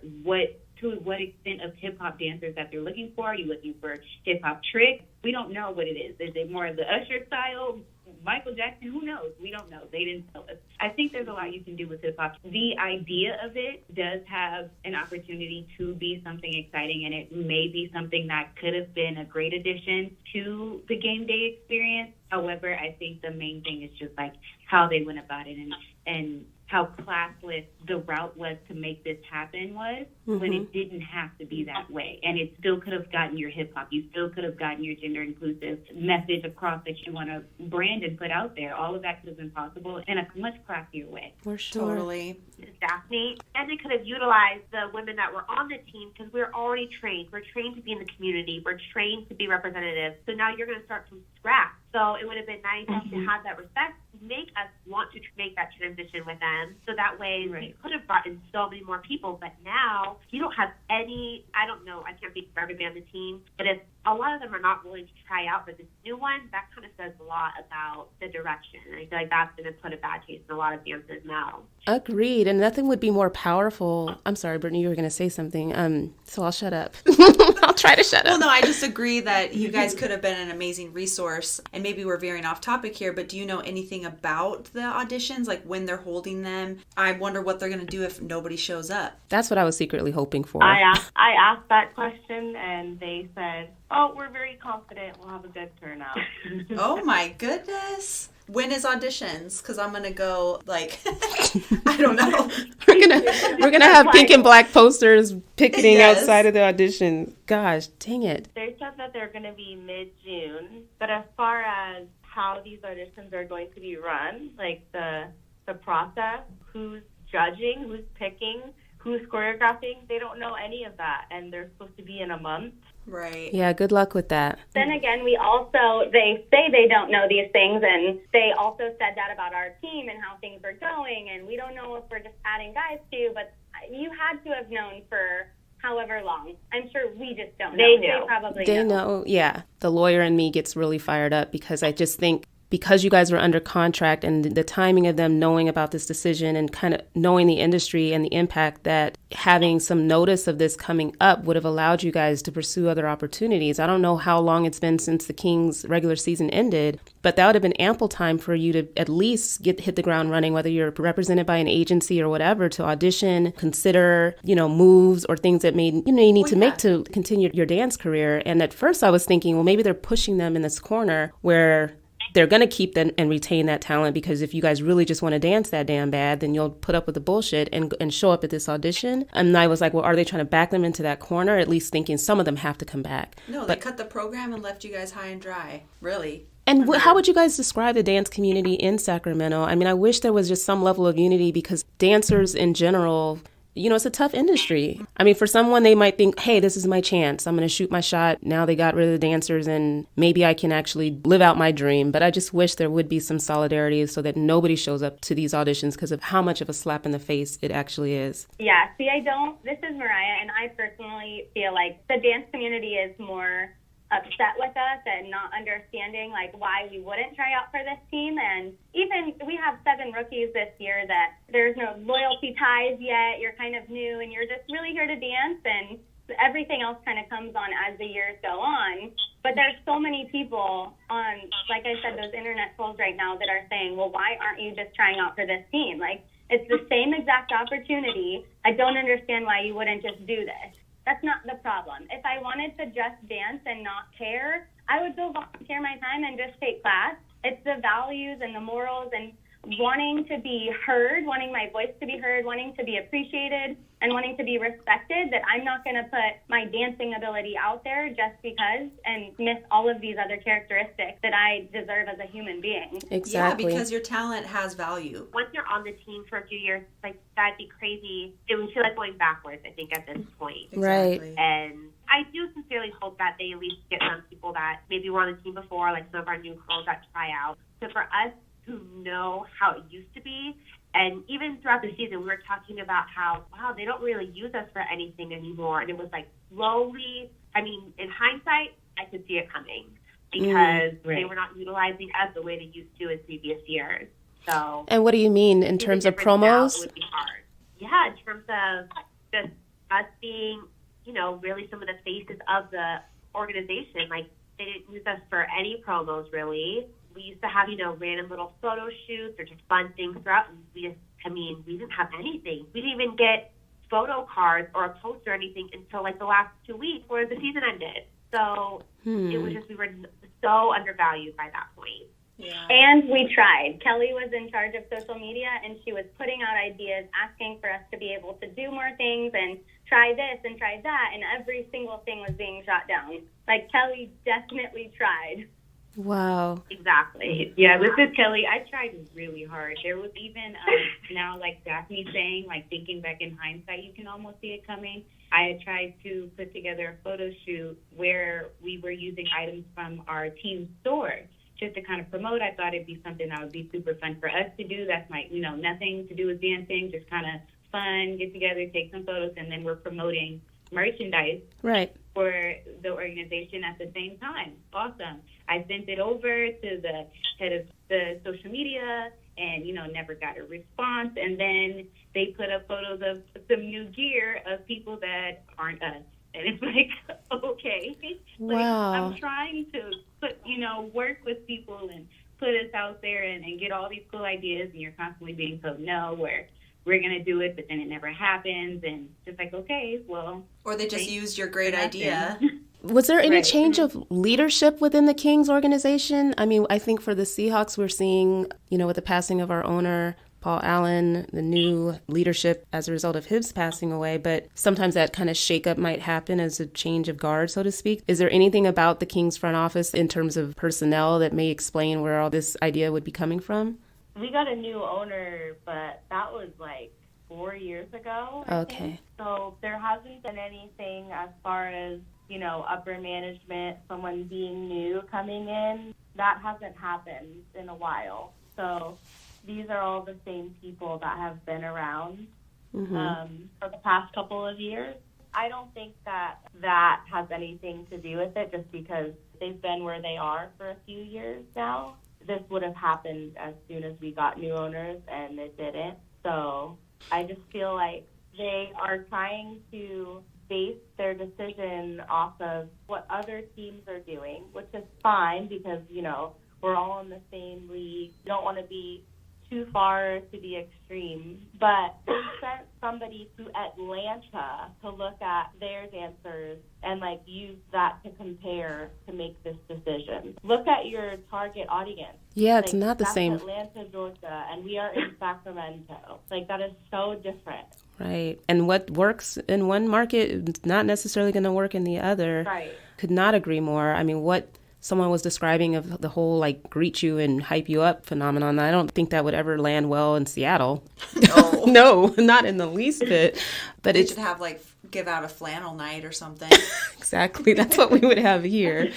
to what extent of hip-hop dancers that they're looking for. Are you looking for hip-hop tricks? We don't know what it is. Is it more of the Usher style, Michael Jackson? Who knows? We don't know. They didn't tell us. I think there's a lot you can do with hip-hop. The idea of it does have an opportunity to be something exciting, and it may be something that could have been a great addition to the game day experience. However, I think the main thing is just like how they went about it, and how classless the route was to make this happen was, when it didn't have to be that way. And it still could have gotten your hip-hop. You still could have gotten your gender-inclusive message across that you want to brand and put out there. All of that could have been possible in a much classier way. For sure. Totally. Daphne, and they could have utilized the women that were on the team, because we're already trained. We're trained to be in the community. We're trained to be representative. So now you're going to start from scratch. So it would have been nice to have that respect, make us want to make that transition with them. So that way we could have brought in so many more people. But now you don't have any, I don't know, I can't speak for everybody on the team, but if a lot of them are not willing to try out for this new one, that kind of says a lot about the direction. And I feel like that's going to put a bad taste in a lot of dancers now. Agreed. And nothing would be more powerful. I'm sorry, Brittany, you were going to say something. So I'll shut up. I'll try to shut up. Well, no, I just agree that you guys could have been an amazing resource. And maybe we're veering off topic here, but do you know anything about the auditions, like when they're holding them? I wonder what they're going to do if nobody shows up. That's what I was secretly hoping for. I asked that question, and they said, "Oh, we're very confident we'll have a good turnout." Oh my goodness. When is auditions? Because I'm gonna go like I don't know. We're gonna have pink and black posters picketing Yes. outside of the audition. Gosh, dang it. They said that they're going to be mid-June, but as far as how these auditions are going to be run, like the process, who's judging, who's picking, who's choreographing, they don't know any of that, and they're supposed to be in a month. Right. Yeah, good luck with that. Then again, they say they don't know these things, and they also said that about our team and how things are going, and we don't know if we're just adding guys to you, but you had to have known for however long. I'm sure we just don't know. They know. They probably They know, yeah. The lawyer in me gets really fired up because I just think because you guys were under contract and the timing of them knowing about this decision and kind of knowing the industry and the impact that having some notice of this coming up would have allowed you guys to pursue other opportunities. I don't know how long it's been since the Kings regular season ended, but that would have been ample time for you to at least hit the ground running, whether you're represented by an agency or whatever, to audition, consider, moves or things that you need to make to continue your dance career. And at first I was thinking, well, maybe they're pushing them in this corner where they're going to keep that and retain that talent, because if you guys really just want to dance that damn bad, then you'll put up with the bullshit and show up at this audition. And I was like, well, are they trying to back them into that corner? At least thinking some of them have to come back. No, they cut the program and left you guys high and dry. Really. And how would you guys describe the dance community in Sacramento? I mean, I wish there was just some level of unity, because dancers in general, it's a tough industry. I mean, for someone, they might think, hey, this is my chance. I'm going to shoot my shot. Now they got rid of the dancers and maybe I can actually live out my dream. But I just wish there would be some solidarity so that nobody shows up to these auditions because of how much of a slap in the face it actually is. Yeah, see, this is Mariah, and I personally feel like the dance community is more upset with us and not understanding why we wouldn't try out for this team. And even we have 7 rookies this year that there's no loyalty ties yet. You're kind of new and you're just really here to dance, and everything else kind of comes on as the years go on. But there's so many people on, like I said, those internet trolls right now that are saying, well, why aren't you just trying out for this team? It's the same exact opportunity. I don't understand why you wouldn't just do this. That's not the problem. If I wanted to just dance and not care, I would go volunteer my time and just take class. It's the values and the morals and wanting to be heard, wanting my voice to be heard, wanting to be appreciated, and wanting to be respected, that I'm not going to put my dancing ability out there just because and miss all of these other characteristics that I deserve as a human being. Exactly. Yeah, because your talent has value. Once you're on the team for a few years, that'd be crazy. It would feel like going backwards, I think, at this point. Right. And I do sincerely hope that they at least get some people that maybe were on the team before, like some of our new girls that try out. So for us who know how it used to be, and even throughout the season, we were talking about how, wow, they don't really use us for anything anymore. And it was slowly, in hindsight, I could see it coming because they were not utilizing us the way they used to in previous years. So, and what do you mean in terms of promos? Would be hard. Yeah, in terms of just us being, really some of the faces of the organization. They didn't use us for any promos, really. We used to have, random little photo shoots or just fun things throughout. And we didn't have anything. We didn't even get photo cards or a poster or anything until the last 2 weeks where the season ended. So it was just, we were so undervalued by that point. Yeah. And we tried. Kellie was in charge of social media, and she was putting out ideas, asking for us to be able to do more things and try this and try that, and every single thing was being shot down. Kellie definitely tried. Wow. Exactly. Yeah, this is Kellie. I tried really hard. There was even now, Daphne saying, thinking back in hindsight, you can almost see it coming. I had tried to put together a photo shoot where we were using items from our team store just to kind of promote. I thought it'd be something that would be super fun for us to do. That's nothing to do with dancing, just kind of fun, get together, take some photos, and then we're promoting merchandise for the organization at the same time. Awesome. I sent it over to the head of the social media and, never got a response. And then they put up photos of some new gear of people that aren't us. And it's like, okay. Wow. Like, I'm trying to work with people and put us out there and get all these cool ideas, and you're constantly being told no, we're going to do it, but then it never happens. And just like, okay, well. Or they just used your great idea. Was there any change of leadership within the Kings organization? I mean, I think for the Seahawks, we're seeing, with the passing of our owner, Paul Allen, the new leadership as a result of his passing away, but sometimes that kind of shakeup might happen as a change of guard, so to speak. Is there anything about the Kings front office in terms of personnel that may explain where all this idea would be coming from? We got a new owner, but that was like 4 years ago. I think. So there hasn't been anything as far as, upper management, someone being new coming in. That hasn't happened in a while. So these are all the same people that have been around for the past couple of years. I don't think that has anything to do with it, just because they've been where they are for a few years now. This would have happened as soon as we got new owners, and it didn't. So I just feel like they are trying to base their decision off of what other teams are doing, which is fine because, we're all in the same league. You don't want to be too far to the extreme, but they sent somebody to Atlanta to look at their dancers and use that to compare to make this decision. Look at your target audience. Yeah, it's not the same. Atlanta, Georgia, and we are in Sacramento. That is so different. Right. And what works in one market is not necessarily going to work in the other. Right. Could not agree more. I mean, what someone was describing of the whole greet you and hype you up phenomenon, I don't think that would ever land well in Seattle. No. No, not in the least bit. But it should have give out a flannel night or something. Exactly. That's what we would have here.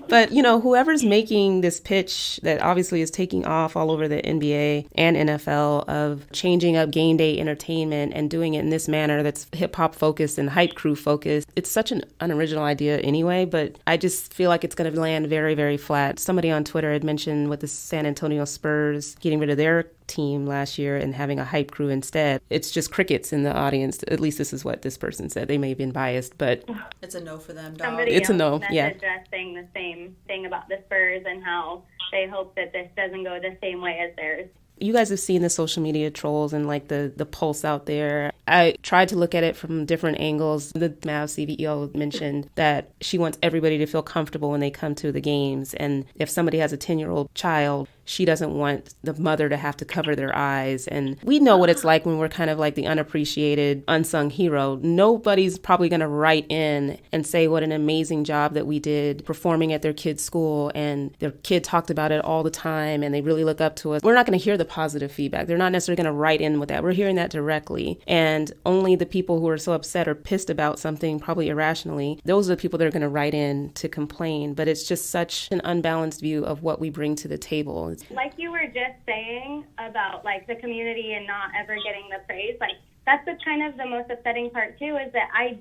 But, whoever's making this pitch that obviously is taking off all over the NBA and NFL of changing up game day entertainment and doing it in this manner that's hip hop focused and hype crew focused, it's such an unoriginal idea anyway, but I just feel like it's going to land very, very flat. Somebody on Twitter had mentioned with the San Antonio Spurs getting rid of their team last year and having a hype crew instead. It's just crickets in the audience. At least this is what this person said. They may have been biased, but it's a no for them, dog. Somebody it's a no. Yeah. Saying the same thing about the Spurs and how they hope that this doesn't go the same way as theirs. You guys have seen the social media trolls and the pulse out there. I tried to look at it from different angles. The Mavs CEO mentioned that she wants everybody to feel comfortable when they come to the games. And if somebody has a 10-year-old child, she doesn't want the mother to have to cover their eyes. And we know what it's like when we're kind of like the unappreciated, unsung hero. Nobody's probably going to write in and say what an amazing job that we did performing at their kid's school and their kid talked about it all the time and they really look up to us. We're not going to hear the positive feedback. They're not necessarily going to write in with that. We're hearing that directly. And only the people who are so upset or pissed about something, probably irrationally, those are the people that are going to write in to complain. But it's just such an unbalanced view of what we bring to the table. Like you were just saying about the community and not ever getting the praise, that's the kind of the most upsetting part too, is that I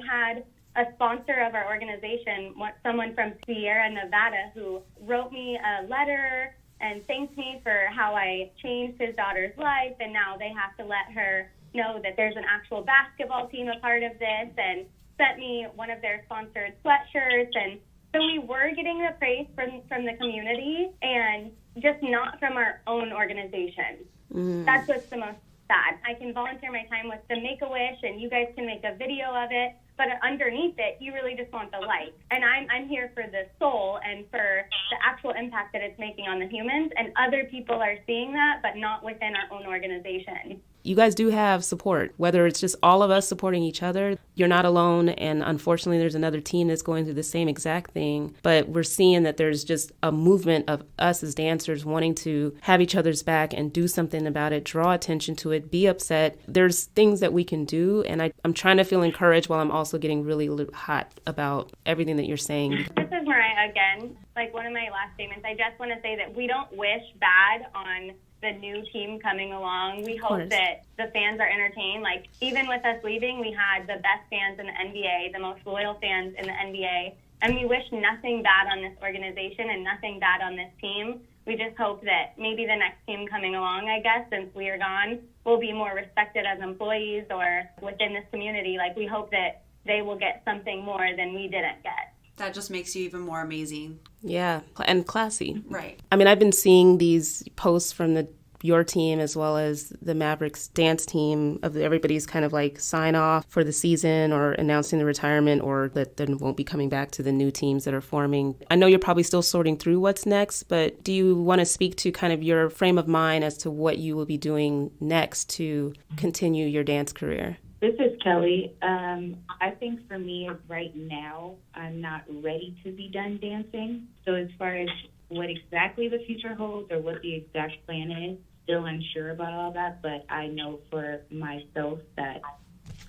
had a sponsor of our organization, someone from Sierra Nevada, who wrote me a letter and thanked me for how I changed his daughter's life, and now they have to let her know that there's an actual basketball team a part of this, and sent me one of their sponsored sweatshirts. And so we were getting the praise from the community and just not from our own organization. That's what's the most sad. I can volunteer my time with the Make-A-Wish, and you guys can make a video of it, but underneath it, you really just want the like. And I'm here for the soul and for the actual impact that it's making on the humans, and other people are seeing that, but not within our own organization. You guys do have support, whether it's just all of us supporting each other. You're not alone, and unfortunately there's another team that's going through the same exact thing, but we're seeing that there's just a movement of us as dancers wanting to have each other's back and do something about it, draw attention to it, be upset. There's things that we can do, and I'm trying to feel encouraged while I'm also getting really hot about everything that you're saying. This is Mariah again. One of my last statements, I just want to say that we don't wish bad on the new team coming along. We hope that the fans are entertained. Even with us leaving, we had the best fans in the NBA, the most loyal fans in the NBA, and we wish nothing bad on this organization and nothing bad on this team. We just hope that maybe the next team coming along, I guess, since we are gone, will be more respected as employees or within this community. We hope that they will get something more than we didn't get. That just makes you even more amazing. Yeah, and classy. Right. I mean, I've been seeing these posts from your team as well as the Mavericks dance team of everybody's kind of like sign off for the season or announcing the retirement or that they won't be coming back to the new teams that are forming. I know you're probably still sorting through what's next, but do you want to speak to kind of your frame of mind as to what you will be doing next to continue your dance career? This is Kellie. I think for me right now, I'm not ready to be done dancing. So as far as what exactly the future holds or what the exact plan is, still unsure about all that, but I know for myself that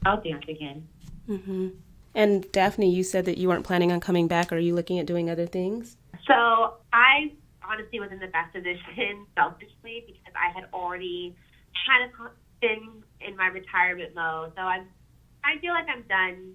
I'll dance again. Mm-hmm. And Daphne, you said that you weren't planning on coming back. Are you looking at doing other things? So I honestly was in the best position selfishly because I had already kind of been in my retirement mode. So I feel like I'm done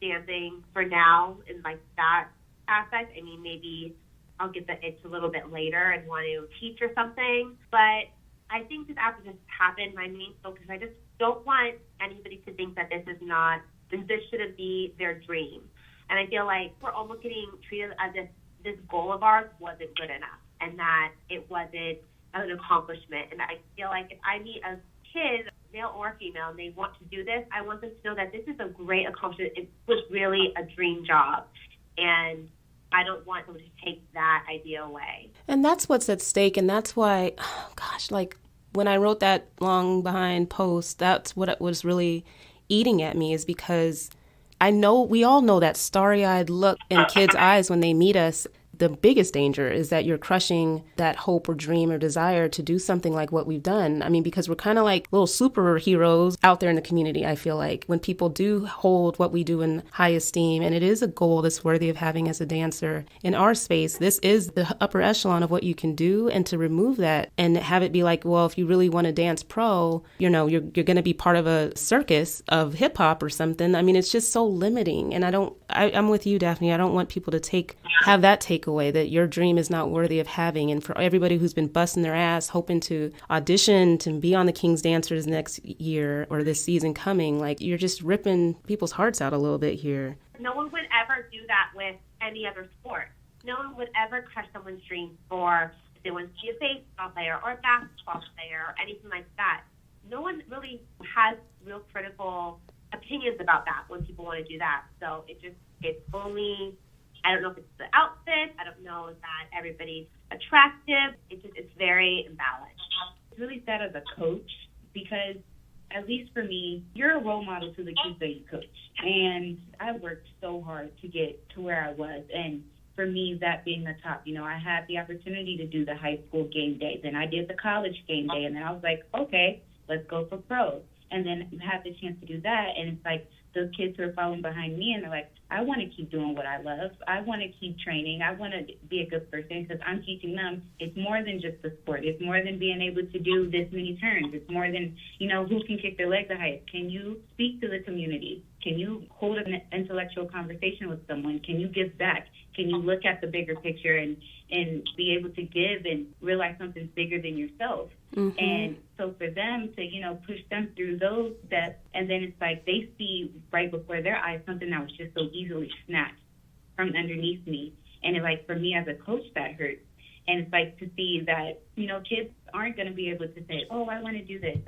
dancing for now in like that aspect. I mean, maybe I'll get the itch a little bit later and want to teach or something. But I think just after this happened, my main focus, I just don't want anybody to think that this shouldn't be their dream. And I feel like we're almost getting treated as if this goal of ours wasn't good enough and that it wasn't an accomplishment. And I feel like if I meet a kid, male or female, and they want to do this, I want them to know that this is a great accomplishment. It was really a dream job. And I don't want them to take that idea away. And that's what's at stake. And that's why, like when I wrote that long behind post, that's what it was really eating at me, is because I know we all know that starry-eyed look in kids' eyes when they meet us. The biggest danger is that you're crushing that hope or dream or desire to do something like what we've done. I mean, because we're kind of like little superheroes out there in the community, I feel like, when people do hold what we do in high esteem, and it is a goal that's worthy of having as a dancer. In our space, this is the upper echelon of what you can do, and to remove that and have it be like, well, if you really want to dance pro, you're going to be part of a circus of hip hop or something. I mean, it's just so limiting. And I'm with you, Daphne. I don't want people to have that takeaway that your dream is not worthy of having. And for everybody who's been busting their ass, hoping to audition to be on the Kings Dancers next year or this season coming, like, you're just ripping people's hearts out a little bit here. No one would ever do that with any other sport. No one would ever crush someone's dreams for if they want to be a baseball player or a basketball player or anything like that. No one really has real critical opinions about that when people want to do that. So it's only, I don't know if it's the outfit, I don't know if that everybody's attractive. It's very imbalanced. It's really sad as a coach because, at least for me, you're a role model to the kids that you coach. And I worked so hard to get to where I was. And for me, that being the top, I had the opportunity to do the high school game day. Then I did the college game day. And then I was like, okay, let's go for pro. And then have the chance to do that. And it's like those kids who are following behind me, and they're like, I want to keep doing what I love. I want to keep training. I want to be a good person because I'm teaching them it's more than just the sport. It's more than being able to do this many turns. It's more than, who can kick their legs the highest. Can you speak to the community? Can you hold an intellectual conversation with someone? Can you give back? Can you look at the bigger picture and be able to give and realize something's bigger than yourself? Mm-hmm. And so for them to, push them through those steps, and then it's like they see right before their eyes something that was just so easily snatched from underneath me. And it's like, for me as a coach, that hurts. And it's like to see that, kids aren't going to be able to say, oh, I want to do this.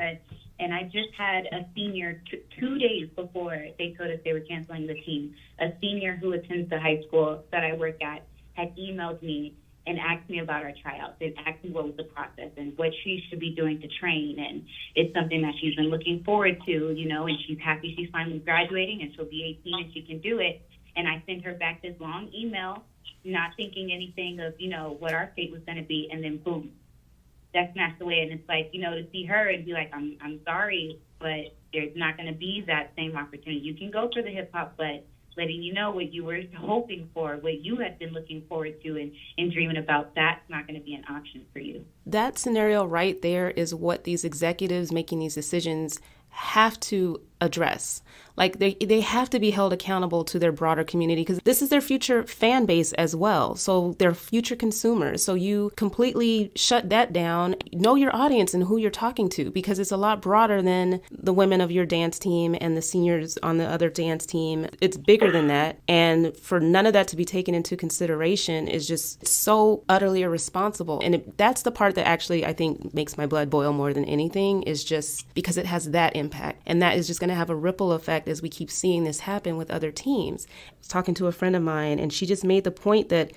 And I just had a senior 2 days before they told us they were canceling the team. A senior who attends the high school that I work at had emailed me and asked me about our tryouts and asked me what was the process and what she should be doing to train. And it's something that she's been looking forward to, and she's happy she's finally graduating and she'll be 18 and she can do it. And I sent her back this long email, not thinking anything of, what our fate was going to be. And then boom, that snatched away. And it's like, to see her and be like, I'm sorry, but there's not going to be that same opportunity. You can go for the hip hop, but letting you know what you were hoping for, what you had been looking forward to and dreaming about, that's not going to be an option for you. That scenario right there is what these executives making these decisions have to address. Like they have to be held accountable to their broader community because this is their future fan base as well. So they're future consumers. So you completely shut that down. Know your audience and who you're talking to because it's a lot broader than the women of your dance team and the seniors on the other dance team. It's bigger than that. And for none of that to be taken into consideration is just so utterly irresponsible. And that's the part that actually I think makes my blood boil more than anything is just because it has that impact. And that is just going to have a ripple effect as we keep seeing this happen with other teams. I was talking to a friend of mine, and she just made the point that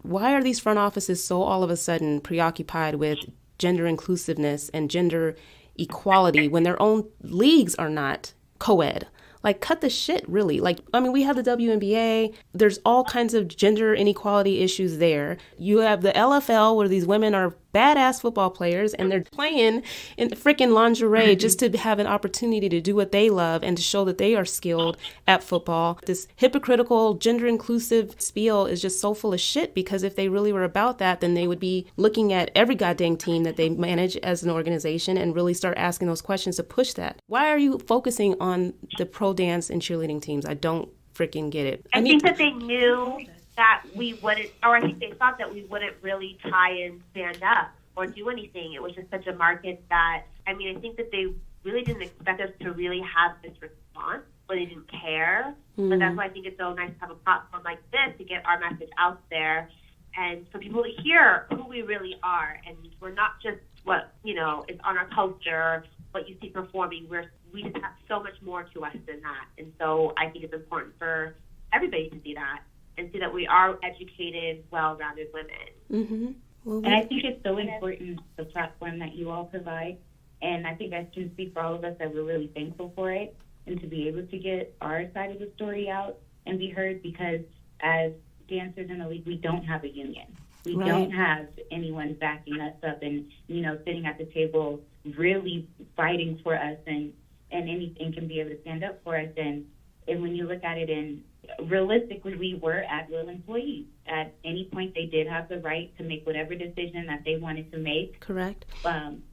why are these front offices so all of a sudden preoccupied with gender inclusiveness and gender equality when their own leagues are not co-ed? Like, cut the shit, really. Like, I mean, we have the WNBA. There's all kinds of gender inequality issues there. You have the LFL where these women are badass football players and they're playing in freaking lingerie just to have an opportunity to do what they love and to show that they are skilled at football. This hypocritical, gender inclusive spiel is just so full of shit because if they really were about that, then they would be looking at every goddamn team that they manage as an organization and really start asking those questions to push that. Why are you focusing on the pro dance and cheerleading teams? I don't freaking get it. I think that they knew that we wouldn't, or I think they thought that we wouldn't really try and stand up or do anything. It was just such a market that, I mean, I think that they really didn't expect us to really have this response, or they didn't care. But that's why I think it's so nice to have a platform like this to get our message out there and for people to hear who we really are. And we're not just what, you know, is on our poster, what you see performing. We just have so much more to us than that. And so I think it's important for everybody to see that and see that we are educated, well-rounded women. Mm-hmm. Well, and I think it's so important, the platform that you all provide. And I think I can speak for all of us that we're really thankful for it and to be able to get our side of the story out and be heard because as dancers in the league, we don't have a union. We don't have anyone backing us up and, you know, sitting at the table really fighting for us and anything can be able to stand up for us. And when you look at it realistically, we were at-will employees. At any point, they did have the right to make whatever decision that they wanted to make. Correct.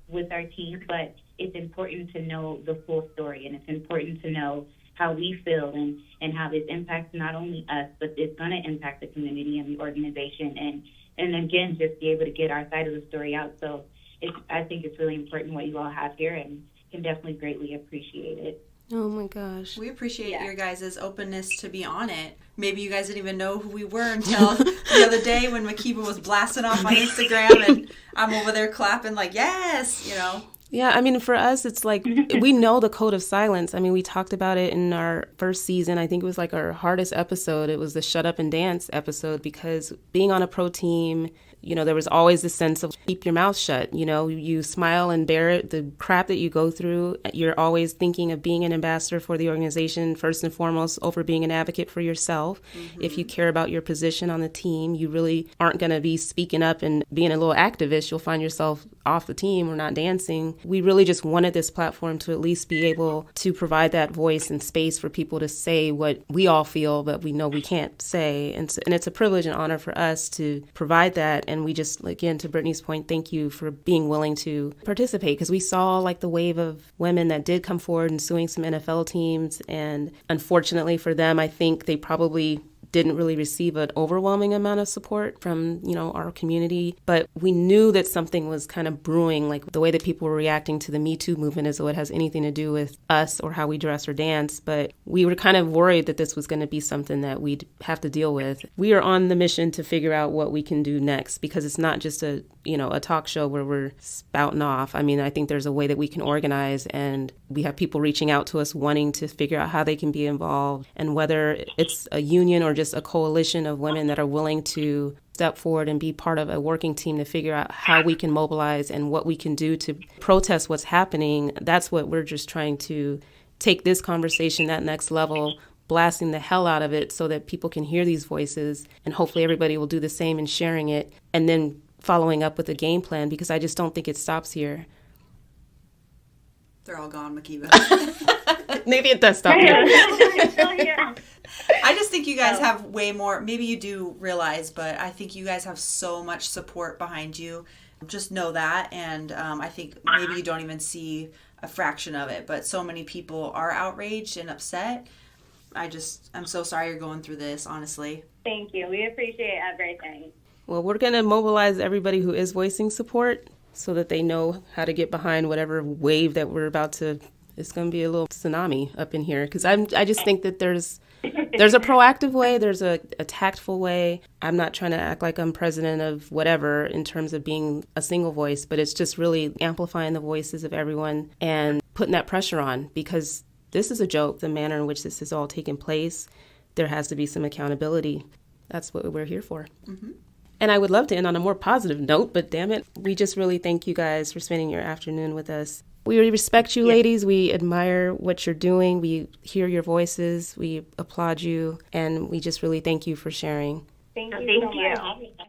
With our team, but it's important to know the full story, and it's important to know how we feel and how this impacts not only us, but it's going to impact the community and the organization, and again, just be able to get our side of the story out. So I think it's really important what you all have here, and can definitely greatly appreciate it. Oh my gosh. We appreciate your guys' openness to be on it. Maybe you guys didn't even know who we were until the other day when Mhkeeba was blasting off on Instagram and I'm over there clapping like, yes, you know. Yeah, I mean, for us, it's like we know the code of silence. I mean, we talked about it in our first season. I think it was like our hardest episode. It was the Shut Up and Dance episode because being on a pro team, you know, there was always this sense of keep your mouth shut. You know, you smile and bear it, the crap that you go through. You're always thinking of being an ambassador for the organization, first and foremost, over being an advocate for yourself. Mm-hmm. If you care about your position on the team, you really aren't going to be speaking up and being a little activist. You'll find yourself off the team or not dancing. We really just wanted this platform to at least be able to provide that voice and space for people to say what we all feel, but we know we can't say. And it's a privilege and honor for us to provide that. And we just, again, to Brittany's point, thank you for being willing to participate because we saw like the wave of women that did come forward and suing some NFL teams. And unfortunately for them, I think they probably didn't really receive an overwhelming amount of support from, you know, our community. But we knew that something was kind of brewing, like the way that people were reacting to the Me Too movement as though it has anything to do with us or how we dress or dance. But we were kind of worried that this was going to be something that we'd have to deal with. We are on the mission to figure out what we can do next because it's not just a talk show where we're spouting off. I mean, I think there's a way that we can organize, and we have people reaching out to us wanting to figure out how they can be involved, and whether it's a union or just a coalition of women that are willing to step forward and be part of a working team to figure out how we can mobilize and what we can do to protest what's happening. That's what we're just trying to take this conversation that next level, blasting the hell out of it so that people can hear these voices, and hopefully everybody will do the same in sharing it, and then following up with a game plan, because I just don't think it stops here. They're all gone, Mhkeeba. Maybe it does stop here. I just think you guys have way more, maybe you do realize, but I think you guys have so much support behind you. Just know that, and I think maybe you don't even see a fraction of it, but so many people are outraged and upset. I'm so sorry you're going through this, honestly. Thank you. We appreciate everything. Well, we're going to mobilize everybody who is voicing support so that they know how to get behind whatever wave that we're about to. It's going to be a little tsunami up in here, because I just think that there's a proactive way, there's a tactful way. I'm not trying to act like I'm president of whatever in terms of being a single voice, but it's just really amplifying the voices of everyone and putting that pressure on, because this is a joke, the manner in which this has all taken place. There has to be some accountability. That's what we're here for. Mm-hmm. And I would love to end on a more positive note, but damn it, we just really thank you guys for spending your afternoon with us. We really respect you, ladies. We admire what you're doing. We hear your voices. We applaud you. And we just really thank you for sharing. Thank you so much.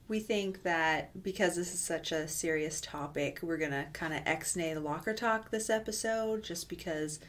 We think that because this is such a serious topic, we're going to kind of ex-nay the locker talk this episode, just because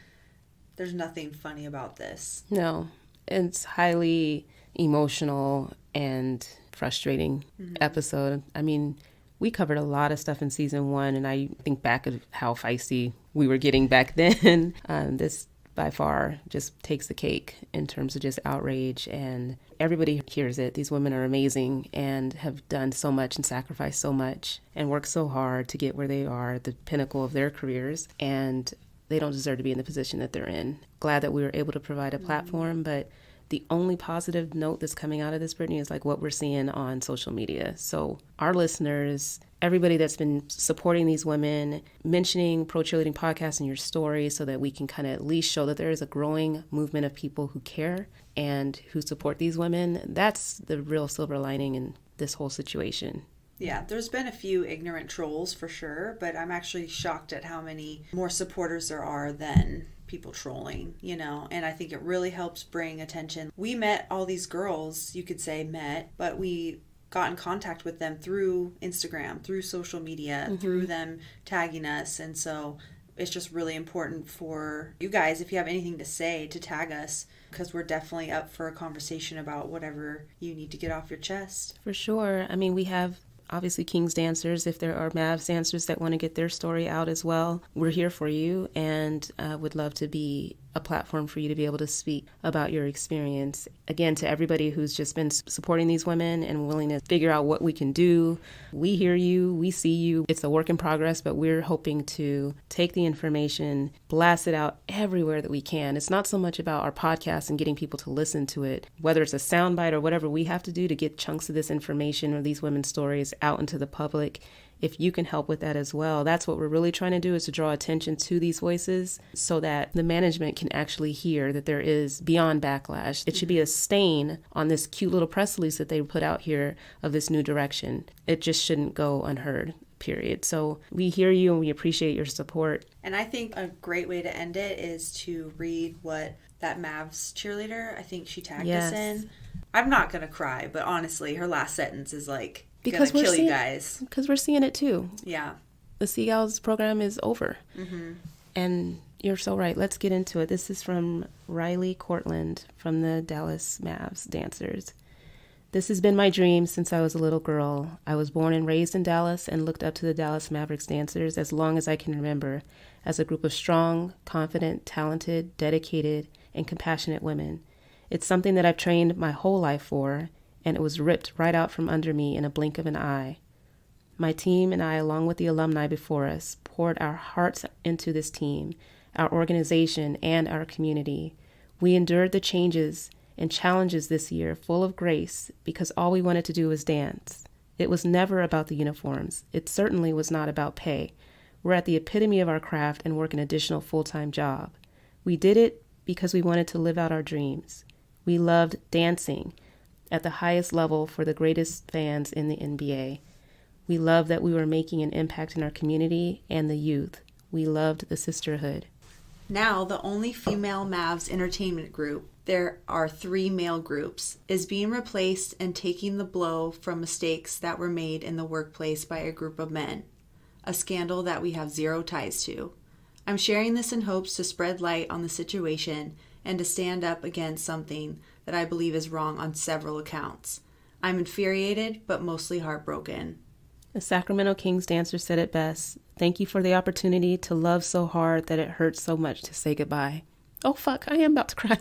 there's nothing funny about this. No, it's highly emotional and frustrating episode. I mean, we covered a lot of stuff in season 1, and I think back of how feisty we were getting back then. This by far just takes the cake in terms of just outrage, and everybody hears it. These women are amazing and have done so much and sacrificed so much and worked so hard to get where they are at the pinnacle of their careers, and they don't deserve to be in the position that they're in. Glad that we were able to provide a platform, but the only positive note that's coming out of this, Brittany, is like what we're seeing on social media. So our listeners, everybody that's been supporting these women, mentioning Pro Cheerleading Podcast in your story so that we can kind of at least show that there is a growing movement of people who care and who support these women. That's the real silver lining in this whole situation. Yeah, there's been a few ignorant trolls for sure, but I'm actually shocked at how many more supporters there are than people trolling, and I think it really helps bring attention. We met all these girls, you could say but we got in contact with them through Instagram, through social media, through them tagging us, and so it's just really important for you guys, if you have anything to say, to tag us, because we're definitely up for a conversation about whatever you need to get off your chest. For sure. I mean, we have obviously Kings Dancers. If there are Mavs dancers that want to get their story out as well, we're here for you, and would love to be a platform for you to be able to speak about your experience. Again, to everybody who's just been supporting these women and willing to figure out what we can do, we hear you, we see you. It's a work in progress, but we're hoping to take the information, blast it out everywhere that we can. It's not so much about our podcast and getting people to listen to it, whether it's a soundbite or whatever we have to do to get chunks of this information or these women's stories out into the public. If you can help with that as well, that's what we're really trying to do, is to draw attention to these voices so that the management can actually hear that there is beyond backlash. It should be a stain on this cute little press release that they put out here of this new direction. It just shouldn't go unheard, period. So we hear you and we appreciate your support. And I think a great way to end it is to read what that Mavs cheerleader, I think she tagged us in. I'm not going to cry, but honestly, her last sentence is like, because gonna kill you guys. Because we're seeing it too. Yeah. The Seagulls program is over. And you're so right. Let's get into it. This is from Riley Cortland from the Dallas Mavs Dancers. This has been my dream since I was a little girl. I was born and raised in Dallas and looked up to the Dallas Mavericks dancers as long as I can remember, as a group of strong, confident, talented, dedicated, and compassionate women. It's something that I've trained my whole life for, and it was ripped right out from under me in a blink of an eye. My team and I, along with the alumni before us, poured our hearts into this team, our organization, and our community. We endured the changes and challenges this year full of grace because all we wanted to do was dance. It was never about the uniforms. It certainly was not about pay. We're at the epitome of our craft and work an additional full-time job. We did it because we wanted to live out our dreams. We loved dancing at the highest level for the greatest fans in the NBA. We loved that we were making an impact in our community and the youth. We loved the sisterhood. Now, the only female Mavs entertainment group, there are 3 male groups, is being replaced and taking the blow from mistakes that were made in the workplace by a group of men, a scandal that we have zero ties to. I'm sharing this in hopes to spread light on the situation and to stand up against something that I believe is wrong on several accounts. I'm infuriated, but mostly heartbroken. The Sacramento Kings Dancers said it best. Thank you for the opportunity to love so hard that it hurts so much to say goodbye. Oh, fuck. I am about to cry.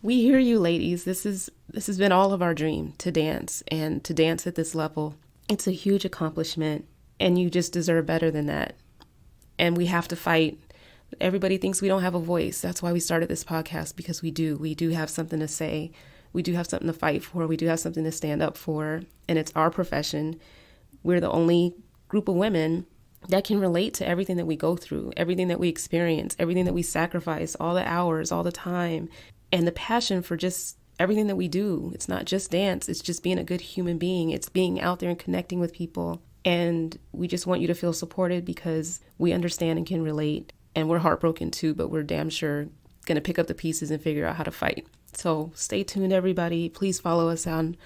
We hear you, ladies. This has been all of our dream, to dance, and to dance at this level. It's a huge accomplishment, and you just deserve better than that. And we have to fight. Everybody thinks we don't have a voice. That's why we started this podcast, because we do. We do have something to say. We do have something to fight for. We do have something to stand up for. And it's our profession. We're the only group of women that can relate to everything that we go through, everything that we experience, everything that we sacrifice, all the hours, all the time, and the passion for just everything that we do. It's not just dance. It's just being a good human being. It's being out there and connecting with people. And we just want you to feel supported, because we understand and can relate. And we're heartbroken too, but we're damn sure going to pick up the pieces and figure out how to fight. So stay tuned, everybody. Please follow us on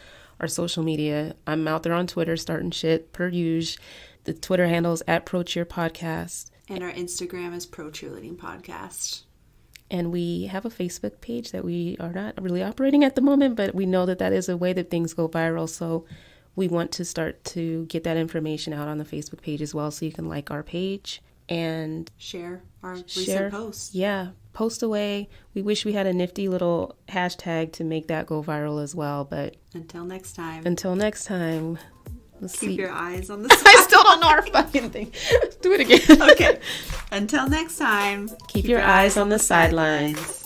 our social media. I'm out there on Twitter starting shit per usual. The Twitter handle is @ProCheerPodcast. And our Instagram is Pro Cheerleading Podcast. And we have a Facebook page that we are not really operating at the moment, but we know that that is a way that things go viral. So we want to start to get that information out on the Facebook page as well, so you can like our page and share our recent posts. Yeah, post away. We wish we had a nifty little hashtag to make that go viral as well. But until next time. Let's Keep see. your eyes on the I still don't know our fucking thing. Do it again. Okay. Until next time. Keep your eyes on the sidelines.